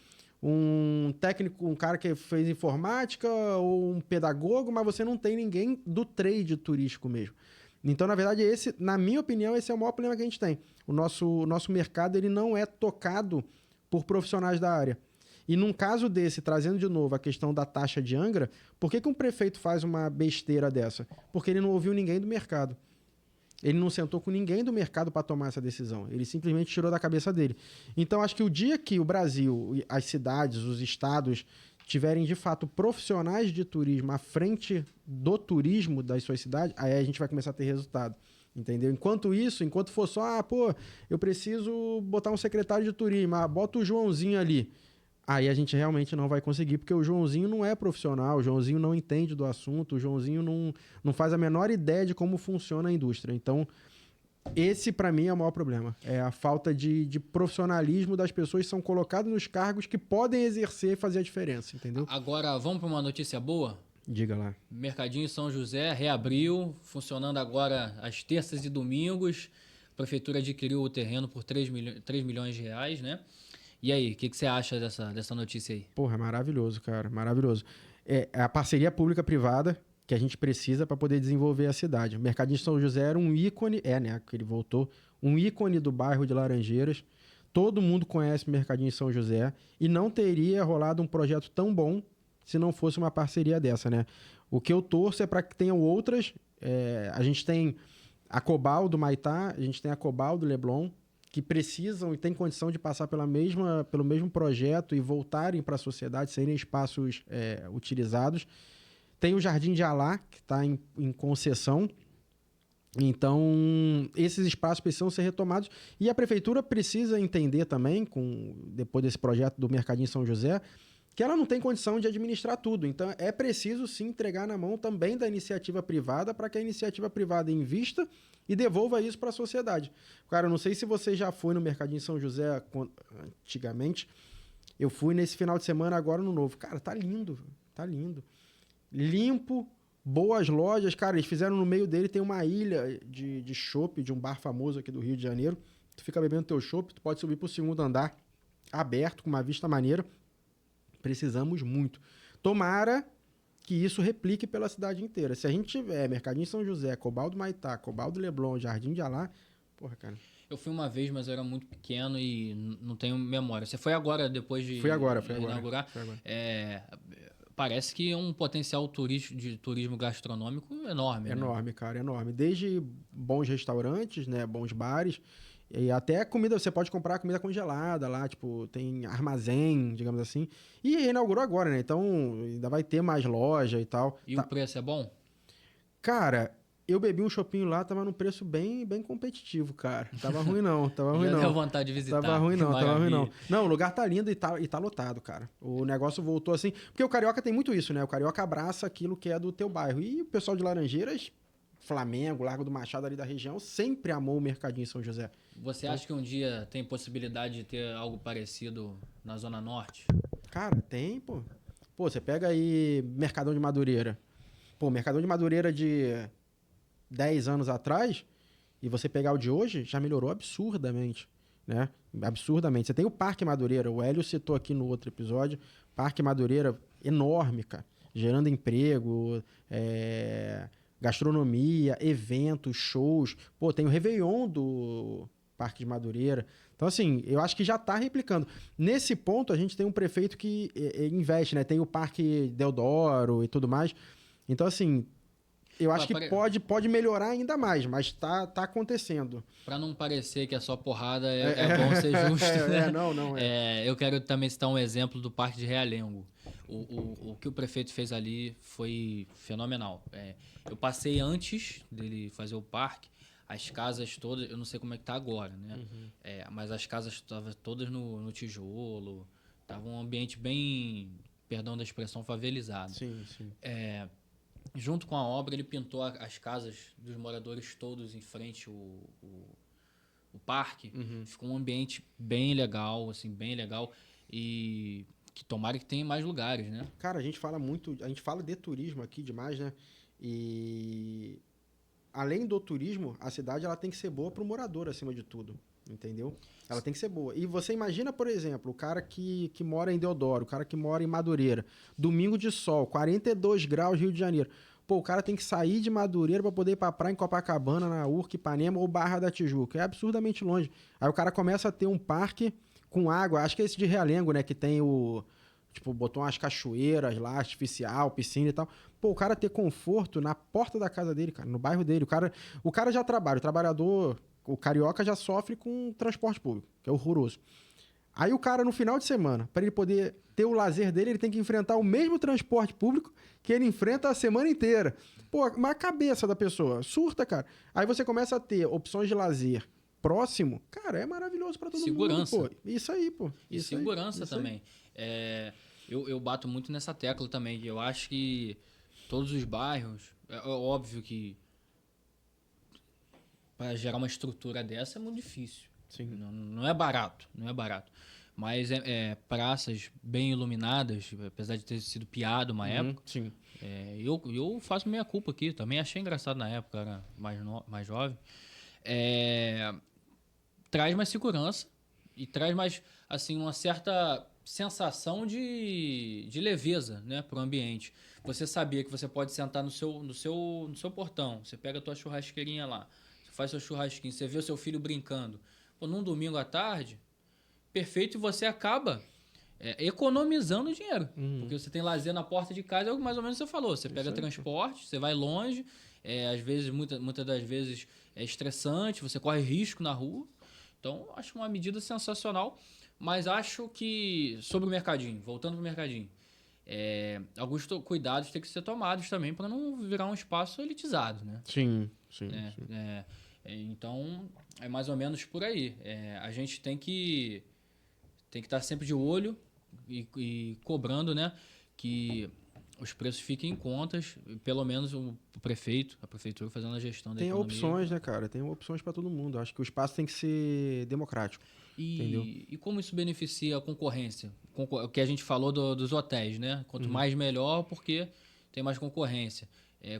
um técnico, um cara que fez informática ou um pedagogo, mas você não tem ninguém do trade turístico mesmo. Então, na verdade, na minha opinião, esse é o maior problema que a gente tem. O nosso mercado ele não é tocado por profissionais da área. E num caso desse, trazendo de novo a questão da taxa de Angra, por que um prefeito faz uma besteira dessa? Porque ele não ouviu ninguém do mercado. Ele não sentou com ninguém do mercado para tomar essa decisão. Ele simplesmente tirou da cabeça dele. Então, acho que o dia que o Brasil, as cidades, os estados, tiverem de fato profissionais de turismo à frente do turismo das suas cidades, aí a gente vai começar a ter resultado. Entendeu? Enquanto for só, eu preciso botar um secretário de turismo, bota o Joãozinho ali. Aí a gente realmente não vai conseguir, porque o Joãozinho não é profissional, o Joãozinho não entende do assunto, o Joãozinho não faz a menor ideia de como funciona a indústria. Então, esse para mim é o maior problema. É a falta de profissionalismo das pessoas que são colocadas nos cargos que podem exercer e fazer a diferença, entendeu? Agora, vamos para uma notícia boa? Diga lá. Mercadinho São José reabriu, funcionando agora às terças e domingos. A prefeitura adquiriu o terreno por 3 milhões de reais, né? E aí, o que você acha dessa notícia aí? Porra, é maravilhoso, cara, maravilhoso. É a parceria pública-privada que a gente precisa para poder desenvolver a cidade. O Mercadinho São José era um ícone, né, que ele voltou, um ícone do bairro de Laranjeiras. Todo mundo conhece o Mercadinho São José e não teria rolado um projeto tão bom se não fosse uma parceria dessa, né? O que eu torço é para que tenham outras. A gente tem a Cobal do Maitá, a gente tem a Cobal do Leblon, que precisam e têm condição de passar pelo mesmo projeto e voltarem para a sociedade, serem espaços utilizados. Tem o Jardim de Alá, que está em concessão. Então, esses espaços precisam ser retomados e a prefeitura precisa entender também, depois desse projeto do Mercadinho São José, que ela não tem condição de administrar tudo. Então, é preciso sim entregar na mão também da iniciativa privada para que a iniciativa privada invista e devolva isso para a sociedade. Cara, eu não sei se você já foi no Mercadinho São José antigamente. Eu fui nesse final de semana agora no novo. Cara, tá lindo, tá lindo. Limpo, boas lojas. Cara, eles fizeram no meio dele, tem uma ilha de chopp, de um bar famoso aqui do Rio de Janeiro. Tu fica bebendo teu chopp, tu pode subir pro segundo andar, aberto, com uma vista maneira. Precisamos muito. Tomara que isso replique pela cidade inteira. Se a gente tiver Mercadinho São José, Cobaldo Maitá, Cobaldo Leblon, Jardim de Alá, porra, cara. Eu fui uma vez, mas eu era muito pequeno e não tenho memória. Você foi agora, depois de Fui agora. inaugurar? Parece que é um potencial de turismo gastronômico enorme. Enorme, né? Cara, enorme. Desde bons restaurantes, né, bons bares, e até comida, você pode comprar comida congelada lá, tipo, tem armazém, digamos assim. E inaugurou agora, né? Então, ainda vai ter mais loja e tal. E o preço é bom? Cara, eu bebi um chopinho lá, tava num preço bem competitivo, cara. Tava ruim não, Já deu vontade de visitar. Tava ruim não. Não, o lugar tá lindo e tá lotado, cara. O negócio voltou assim, porque o carioca tem muito isso, né? O carioca abraça aquilo que é do teu bairro. E o pessoal de Laranjeiras, Flamengo, Largo do Machado ali da região, sempre amou o Mercadinho São José. Você acha que um dia tem possibilidade de ter algo parecido na Zona Norte? Cara, tem, pô. Pô, você pega aí Mercadão de Madureira. Pô, Mercadão de Madureira de 10 anos atrás, e você pegar o de hoje, já melhorou absurdamente, né? Absurdamente. Você tem o Parque Madureira, o Hélio citou aqui no outro episódio, Parque Madureira, enorme, cara, gerando emprego, gastronomia, eventos, shows. Pô, tem o Réveillon do Parque de Madureira. Então, assim, eu acho que já está replicando. Nesse ponto, a gente tem um prefeito que investe, né? Tem o Parque Deodoro e tudo mais. Então, assim, eu acho que pode melhorar ainda mais, mas tá acontecendo. Para não parecer que é só porrada, é bom ser justo, né? Não. Eu quero também citar um exemplo do Parque de Realengo. O que o prefeito fez ali foi fenomenal. Eu passei antes dele fazer o parque, as casas todas, eu não sei como é que tá agora, né? Uhum. Mas as casas estavam todas no tijolo, tava um ambiente bem, perdão da expressão, favelizado. Sim. Junto com a obra, ele pintou as casas dos moradores todos em frente ao parque. Uhum. Ficou um ambiente bem legal, assim, bem legal. E que tomara que tenha mais lugares, né? Cara, a gente fala de turismo aqui demais, né? E além do turismo, a cidade ela tem que ser boa para o morador, acima de tudo. Entendeu? Ela tem que ser boa. E você imagina, por exemplo, o cara que mora em Deodoro, o cara que mora em Madureira, domingo de sol, 42 graus, Rio de Janeiro. Pô, o cara tem que sair de Madureira para poder ir pra praia em Copacabana, na Urca, Ipanema ou Barra da Tijuca. É absurdamente longe. Aí o cara começa a ter um parque com água, acho que é esse de Realengo, né, que tem tipo, botou umas cachoeiras lá, artificial, piscina e tal. Pô, o cara ter conforto na porta da casa dele, cara, no bairro dele. O cara já trabalha, o trabalhador... O carioca já sofre com transporte público, que é horroroso. Aí o cara, no final de semana, para ele poder ter o lazer dele, ele tem que enfrentar o mesmo transporte público que ele enfrenta a semana inteira. Pô, mas a cabeça da pessoa surta, cara. Aí você começa a ter opções de lazer próximo. Cara, é maravilhoso para todo segurança. mundo, pô. Isso aí, pô. E isso segurança aí. também. Eu bato muito nessa tecla também. Eu acho que todos os bairros... É óbvio que para gerar uma estrutura dessa é muito difícil. Sim. Não é barato. Mas praças bem iluminadas, apesar de ter sido piado uma época. Sim. Eu faço minha culpa aqui. Também achei engraçado na época, era mais jovem. Traz mais segurança e traz mais assim, uma certa sensação de leveza, né, para o ambiente. Você sabia que você pode sentar no seu portão, você pega a tua churrasqueirinha lá, faz seu churrasquinho, você vê o seu filho brincando. Pô, num domingo à tarde, perfeito, e você acaba economizando dinheiro. Porque você tem lazer na porta de casa, é o que mais ou menos você falou. Você pega transporte, você vai longe, às vezes, muitas das vezes é estressante, você corre risco na rua. Então, acho uma medida sensacional. Mas acho que, sobre o mercadinho, voltando para o mercadinho, alguns cuidados têm que ser tomados também para não virar um espaço elitizado, né? Sim. Então, é mais ou menos por aí. A gente tem que estar sempre de olho e cobrando, né, que os preços fiquem em contas, pelo menos o prefeito, a prefeitura fazendo a gestão da economia. Tem opções, né, cara? Tem opções para todo mundo. Acho que o espaço tem que ser democrático. Entendeu? E como isso beneficia a concorrência? O que a gente falou dos hotéis, né? Quanto mais melhor, porque tem mais concorrência.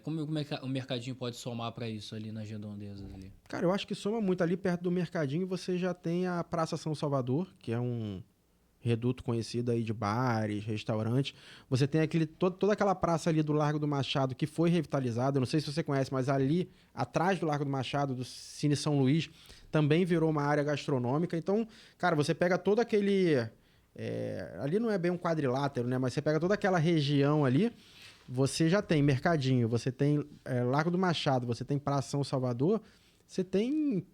Como o mercadinho pode somar para isso ali nas redondezas ali? Cara, eu acho que soma muito. Ali perto do mercadinho você já tem a Praça São Salvador, que é um reduto conhecido aí de bares, restaurantes. Você tem toda aquela praça ali do Largo do Machado que foi revitalizada. Eu não sei se você conhece, mas ali atrás do Largo do Machado, do Cine São Luís, também virou uma área gastronômica. Então, cara, você pega todo aquele... ali não é bem um quadrilátero, né? Mas você pega toda aquela região ali, você já tem mercadinho, você tem Largo do Machado, você tem Praça São Salvador, você tem,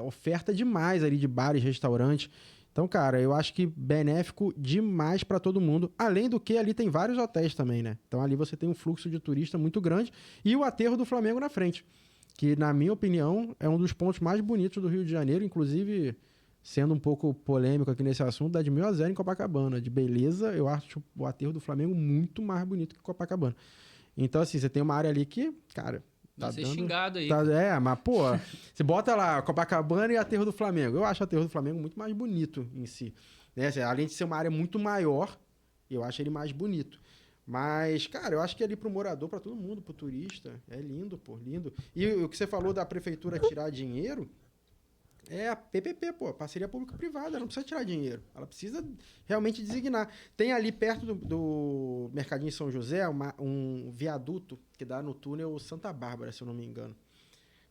oferta demais ali de bares, restaurantes. Então, cara, eu acho que benéfico demais para todo mundo. Além do que ali tem vários hotéis também, né? Então ali você tem um fluxo de turista muito grande e o aterro do Flamengo na frente, que na minha opinião é um dos pontos mais bonitos do Rio de Janeiro, inclusive sendo um pouco polêmico aqui nesse assunto, dá de 1.000 a 0 em Copacabana. De beleza, eu acho o aterro do Flamengo muito mais bonito que Copacabana. Então, assim, você tem uma área ali que, cara... Vai ser xingado aí. Mas, pô, você bota lá Copacabana e aterro do Flamengo. Eu acho o aterro do Flamengo muito mais bonito em si. Né? Assim, além de ser uma área muito maior, eu acho ele mais bonito. Mas, cara, eu acho que ali pro morador, para todo mundo, pro turista, é lindo, pô, lindo. E o que você falou da prefeitura tirar dinheiro, é a PPP, pô, parceria público-privada, ela não precisa tirar dinheiro, ela precisa realmente designar. Tem ali perto do Mercadinho São José um viaduto que dá no túnel Santa Bárbara, se eu não me engano.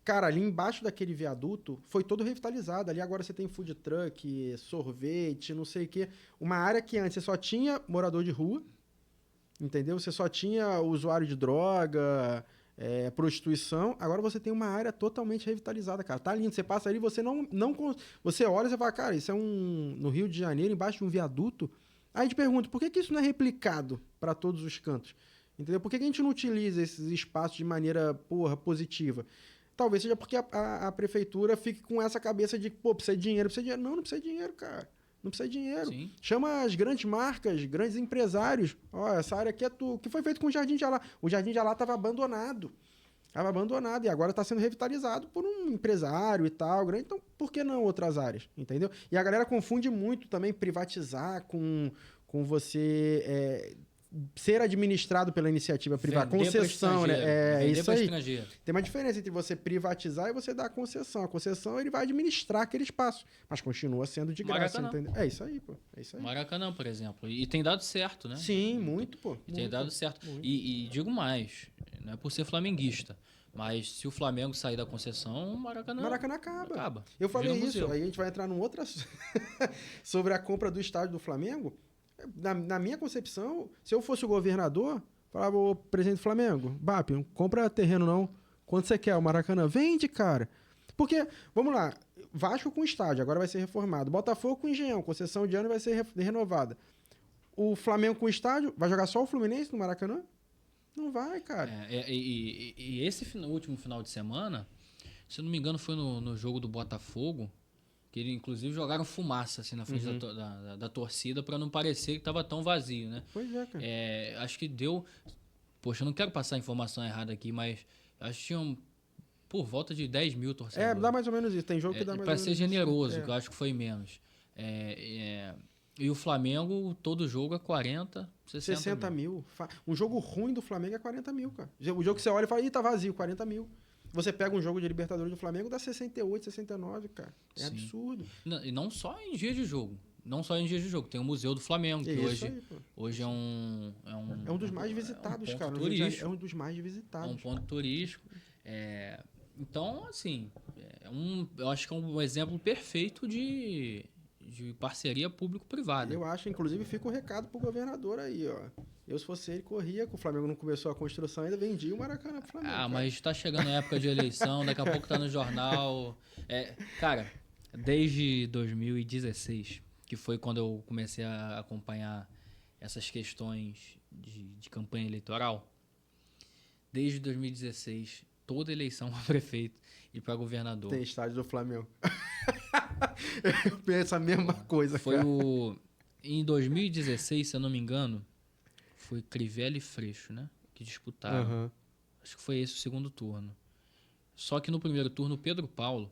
Cara, ali embaixo daquele viaduto foi todo revitalizado, ali agora você tem food truck, sorvete, não sei o quê. Uma área que antes você só tinha morador de rua, entendeu? Você só tinha usuário de droga... prostituição, agora você tem uma área totalmente revitalizada, cara. Tá lindo. Você passa ali, você não você olha e você fala, cara, isso é no Rio de Janeiro, embaixo de um viaduto. Aí te pergunto, por que isso não é replicado para todos os cantos? Entendeu? Por que a gente não utiliza esses espaços de maneira, positiva? Talvez seja porque a prefeitura fique com essa cabeça de, precisa de dinheiro, precisa de dinheiro. Não, não precisa de dinheiro, cara. Não precisa de dinheiro. Sim. Chama as grandes marcas, grandes empresários. Ó, essa área aqui é o que foi feito com o Jardim de Alá? O Jardim de Alá estava abandonado. Estava abandonado e agora está sendo revitalizado por um empresário e tal. Então, por que não outras áreas? Entendeu? E a galera confunde muito também privatizar com você ser administrado pela iniciativa privada. Concessão, né? É isso aí. Tem uma diferença entre você privatizar e você dar concessão. A concessão, ele vai administrar aquele espaço, mas continua sendo de graça, entendeu? É isso aí, pô. É isso aí. Maracanã, por exemplo. E tem dado certo, né? Sim, muito, pô. Tem dado certo. E digo mais, não é por ser flamenguista, mas se o Flamengo sair da concessão, o Maracanã acaba. Eu falei isso, aí a gente vai entrar num outro assunto sobre a compra do estádio do Flamengo. Na minha concepção, se eu fosse o governador, falava, ô presidente do Flamengo, BAP, não compra terreno não. Quanto você quer? O Maracanã? Vende, cara. Porque, vamos lá, Vasco com estádio, agora vai ser reformado. Botafogo com Engenhão, concessão de ano vai ser renovada. O Flamengo com estádio, vai jogar só o Fluminense no Maracanã? Não vai, cara. E esse último final de semana, se eu não me engano, foi no jogo do Botafogo, que eles, inclusive, jogaram fumaça assim, na frente da torcida para não parecer que estava tão vazio, né? Pois é, cara. Acho que deu... Poxa, eu não quero passar a informação errada aqui, mas acho que tinham por volta de 10 mil torcedores. Dá mais ou menos isso. Tem jogo que dá mais ou menos isso. Para ser generoso, que eu acho que foi menos. E o Flamengo, todo jogo é 40, 60 mil. Um jogo ruim do Flamengo é 40 mil, cara. O jogo que você olha e fala, tá vazio, 40 mil. Você pega um jogo de Libertadores do Flamengo, dá 68, 69, cara. É absurdo. E não só em dia de jogo. Tem o Museu do Flamengo, que hoje é um dos mais visitados, é um cara. Turístico. É um dos mais visitados. É um ponto turístico. Então, assim, eu acho que é um exemplo perfeito de parceria público-privada. Eu acho, inclusive, fica o recado pro governador aí, ó. Eu, se fosse ele, corria, que o Flamengo não começou a construção ainda, vendia o Maracanã pro Flamengo. Cara. Mas tá chegando a época de eleição, daqui a pouco tá no jornal. Cara, desde 2016, que foi quando eu comecei a acompanhar essas questões de campanha eleitoral, desde 2016, toda eleição para prefeito e para governador. Tem estádio do Flamengo. Eu penso a mesma coisa, Foi cara. Em 2016, se eu não me engano, foi Crivella e Freixo, né? Que disputaram. Uhum. Acho que foi esse o segundo turno. Só que no primeiro turno, o Pedro Paulo,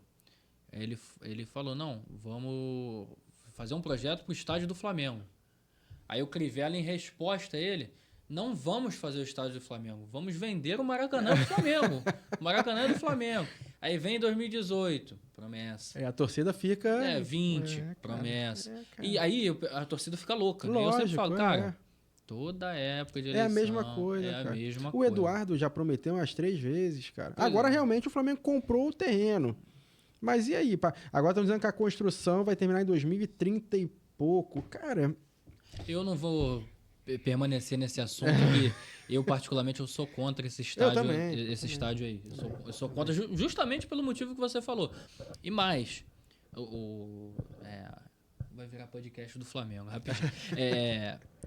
ele falou, não, vamos fazer um projeto para o estádio do Flamengo. Aí o Crivella, em resposta a ele, não vamos fazer o estádio do Flamengo, vamos vender o Maracanã do Flamengo. O Maracanã é do Flamengo. Aí vem 2018, promessa. A torcida fica... 20, cara. promessa. Cara. E aí a torcida fica louca. Né? Lógico, Eu sempre falo, cara, toda época de eleição é a mesma coisa, a cara. mesma o coisa. Eduardo já prometeu umas 3 vezes, cara. Pois Agora é. realmente o Flamengo comprou o terreno. Mas e aí? Agora estão dizendo que a construção vai terminar em 2030 e pouco. Cara... Eu não vou permanecer nesse assunto que eu particularmente eu sou contra esse estádio, estádio aí. Eu sou contra justamente pelo motivo que você falou. E mais, vai virar podcast do Flamengo, rapidinho.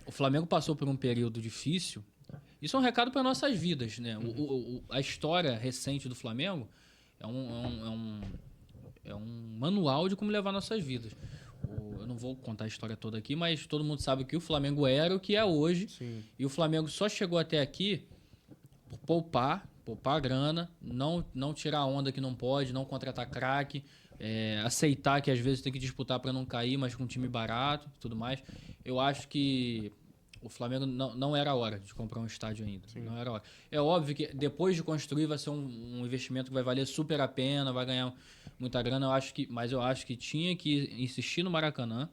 O Flamengo passou por um período difícil. Isso é um recado para nossas vidas, né? A história recente do Flamengo é um manual de como levar nossas vidas. Eu não vou contar a história toda aqui, mas todo mundo sabe que o Flamengo era o que é hoje. Sim. E o Flamengo só chegou até aqui por poupar grana, não tirar onda que não pode, não contratar craque, aceitar que às vezes tem que disputar para não cair, mas com um time barato e tudo mais. Eu acho que o Flamengo não era a hora de comprar um estádio ainda. Sim. Não era a hora. É óbvio que depois de construir vai ser um investimento que vai valer super a pena, vai ganhar muita grana, mas eu acho que tinha que insistir no Maracanã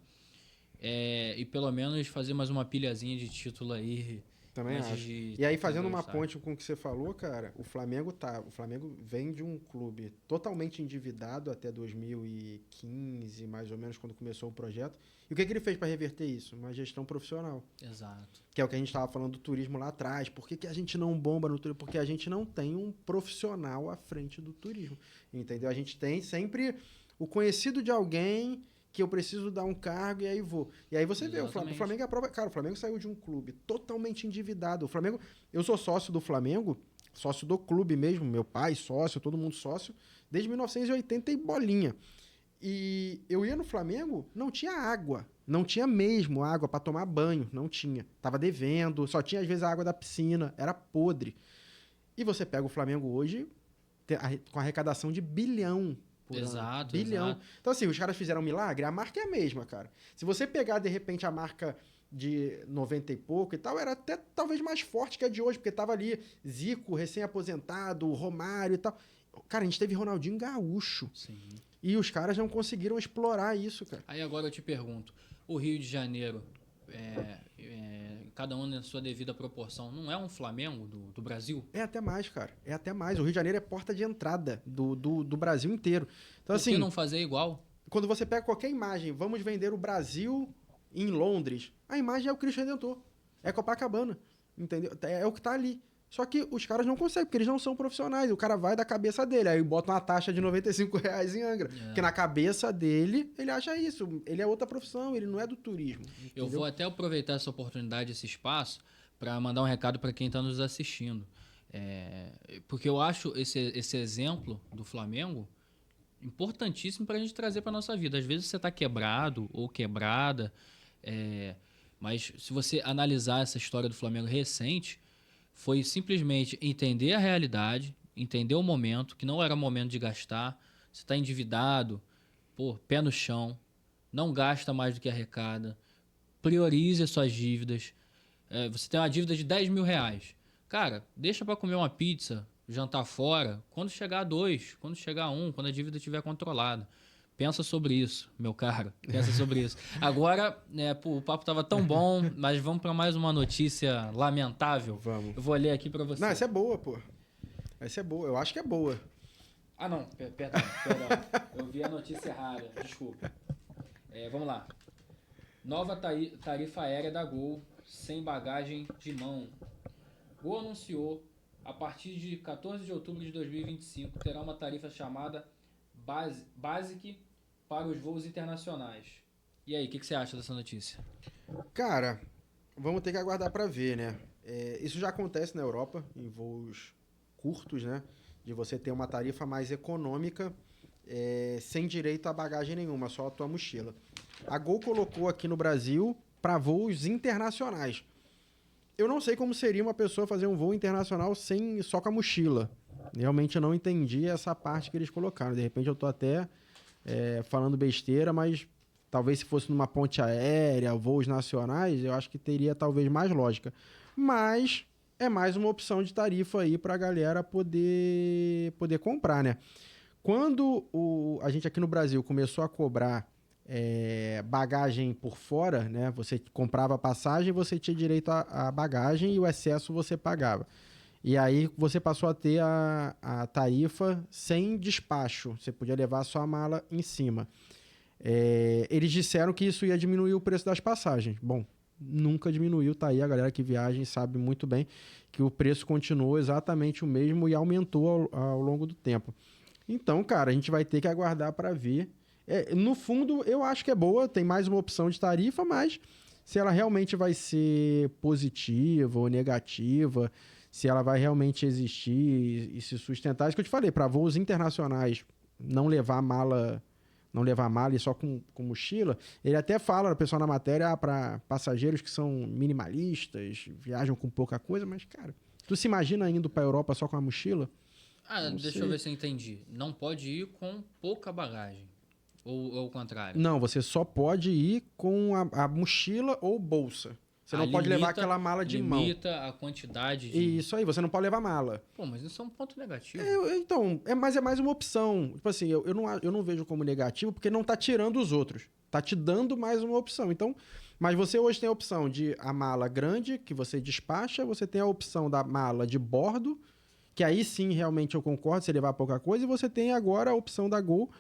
e pelo menos fazer mais uma pilhazinha de título aí. Também acho. E aí, fazendo uma ponte com o que você falou, cara, o Flamengo vem de um clube totalmente endividado até 2015, mais ou menos, quando começou o projeto. E o que ele fez para reverter isso? Uma gestão profissional. Exato. Que é o que a gente estava falando do turismo lá atrás. Por que a gente não bomba no turismo? Porque a gente não tem um profissional à frente do turismo. Entendeu? A gente tem sempre o conhecido de alguém que eu preciso dar um cargo e aí vou. E aí você vê, o Flamengo é a prova... Cara, o Flamengo saiu de um clube totalmente endividado. O Flamengo... Eu sou sócio do Flamengo, sócio do clube mesmo, meu pai sócio, todo mundo sócio, desde 1980 e bolinha. E eu ia no Flamengo, não tinha água. Não tinha mesmo água para tomar banho, não tinha. Tava devendo, só tinha às vezes a água da piscina, era podre. E você pega o Flamengo hoje com arrecadação de bilhão. Exato, bilhão. Exato. Então, assim, os caras fizeram um milagre, a marca é a mesma, cara. Se você pegar, de repente, a marca de 90 e pouco e tal, era até talvez mais forte que a de hoje, porque tava ali Zico, recém-aposentado, Romário e tal. Cara, a gente teve Ronaldinho Gaúcho. Sim. E os caras não conseguiram explorar isso, cara. Aí agora eu te pergunto, o Rio de Janeiro, cada um na sua devida proporção, não é um Flamengo do Brasil? É até mais, cara. É até mais. O Rio de Janeiro é porta de entrada do Brasil inteiro. Então, Por que assim, não fazer igual? Quando você pega qualquer imagem, vamos vender o Brasil em Londres, a imagem é o Cristo Redentor. É Copacabana. Entendeu? É o que tá ali. Só que os caras não conseguem, porque eles não são profissionais. O cara vai da cabeça dele, aí bota uma taxa de R$95 em Angra. Porque na cabeça dele, ele acha isso. Ele é outra profissão, ele não é do turismo. Entendeu? Eu vou até aproveitar essa oportunidade, esse espaço, para mandar um recado para quem está nos assistindo. Porque eu acho esse exemplo do Flamengo importantíssimo para a gente trazer para nossa vida. Às vezes você está quebrado ou quebrada, mas se você analisar essa história do Flamengo recente, foi simplesmente entender a realidade, entender o momento, que não era momento de gastar. Você está endividado, pé no chão, não gasta mais do que arrecada, priorize as suas dívidas. Você tem uma dívida de R$10.000. Cara, deixa para comer uma pizza, jantar fora, quando chegar a 2, quando chegar a 1, quando a dívida estiver controlada. Pensa sobre isso, meu caro. Pensa sobre isso. Agora, o papo estava tão bom, mas vamos para mais uma notícia lamentável. Vamos. Eu vou ler aqui para você. Não, essa é boa, pô. Essa é boa. Eu acho que é boa. Ah, não. Perdão. Eu vi a notícia errada. Desculpa. Vamos lá. Nova tarifa aérea da Gol, sem bagagem de mão. Gol anunciou, a partir de 14 de outubro de 2025, terá uma tarifa chamada Basic para os voos internacionais. E aí, o que você acha dessa notícia? Cara, Vamos ter que aguardar para ver, né? Isso já acontece na Europa, em voos curtos, né? De você ter uma tarifa mais econômica, sem direito a bagagem nenhuma, só a tua mochila. A Gol colocou aqui no Brasil para voos internacionais. Eu não sei como seria uma pessoa fazer um voo internacional só com a mochila. Realmente eu não entendi essa parte que eles colocaram. De repente eu tô até falando besteira, mas talvez se fosse numa ponte aérea, voos nacionais, eu acho que teria talvez mais lógica. Mas é mais uma opção de tarifa aí para a galera poder comprar, né? Quando a gente aqui no Brasil começou a cobrar bagagem por fora, né? Você comprava a passagem, você tinha direito à bagagem e o excesso você pagava. E aí você passou a ter a tarifa sem despacho. Você podia levar só a mala em cima. Eles disseram que isso ia diminuir o preço das passagens. Bom, nunca diminuiu, tá aí. A galera que viaja sabe muito bem que o preço continuou exatamente o mesmo e aumentou ao longo do tempo. Então, cara, a gente vai ter que aguardar para ver. No fundo, eu acho que é boa, tem mais uma opção de tarifa, mas se ela realmente vai ser positiva ou negativa, se ela vai realmente existir e se sustentar, isso que eu te falei, para voos internacionais não levar mala e só com mochila, ele até fala, o pessoal na matéria, para passageiros que são minimalistas, viajam com pouca coisa, mas, cara, tu se imagina indo para Europa só com a mochila? Deixa eu ver se eu entendi. Não pode ir com pouca bagagem. Ou o contrário? Não, você só pode ir com a mochila ou bolsa. Você não pode levar aquela mala de mão. Limita a quantidade de... Isso aí, você não pode levar mala. Pô, mas isso é um ponto negativo. Mas é mais uma opção. Tipo assim, eu não vejo como negativo porque não tá tirando os outros. Tá te dando mais uma opção. Então, mas você hoje tem a opção de a mala grande, que você despacha, você tem a opção da mala de bordo, que aí sim, realmente eu concordo, você levar pouca coisa, e você tem agora a opção da Gol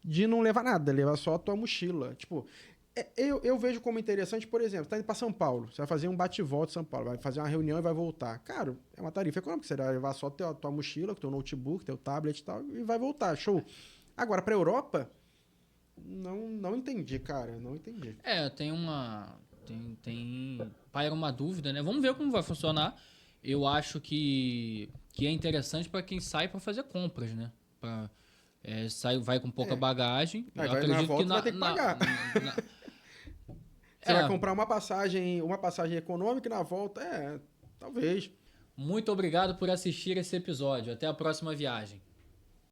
de não levar nada, levar só a tua mochila. Tipo, eu vejo como interessante, por exemplo, tá indo pra São Paulo, você vai fazer um bate-volta em São Paulo, vai fazer uma reunião e vai voltar. Cara, é uma tarifa econômica, você vai levar só a tua mochila, teu notebook, teu tablet e tal, e vai voltar, show. Agora, pra Europa, não entendi, cara, não entendi. Tem uma... Paira uma dúvida, né? Vamos ver como vai funcionar. Eu acho que é interessante para quem sai para fazer compras, né? Vai com pouca bagagem. Aí na volta vai ter que pagar. Você vai comprar uma passagem econômica e na volta, talvez. Muito obrigado por assistir esse episódio. Até a próxima viagem.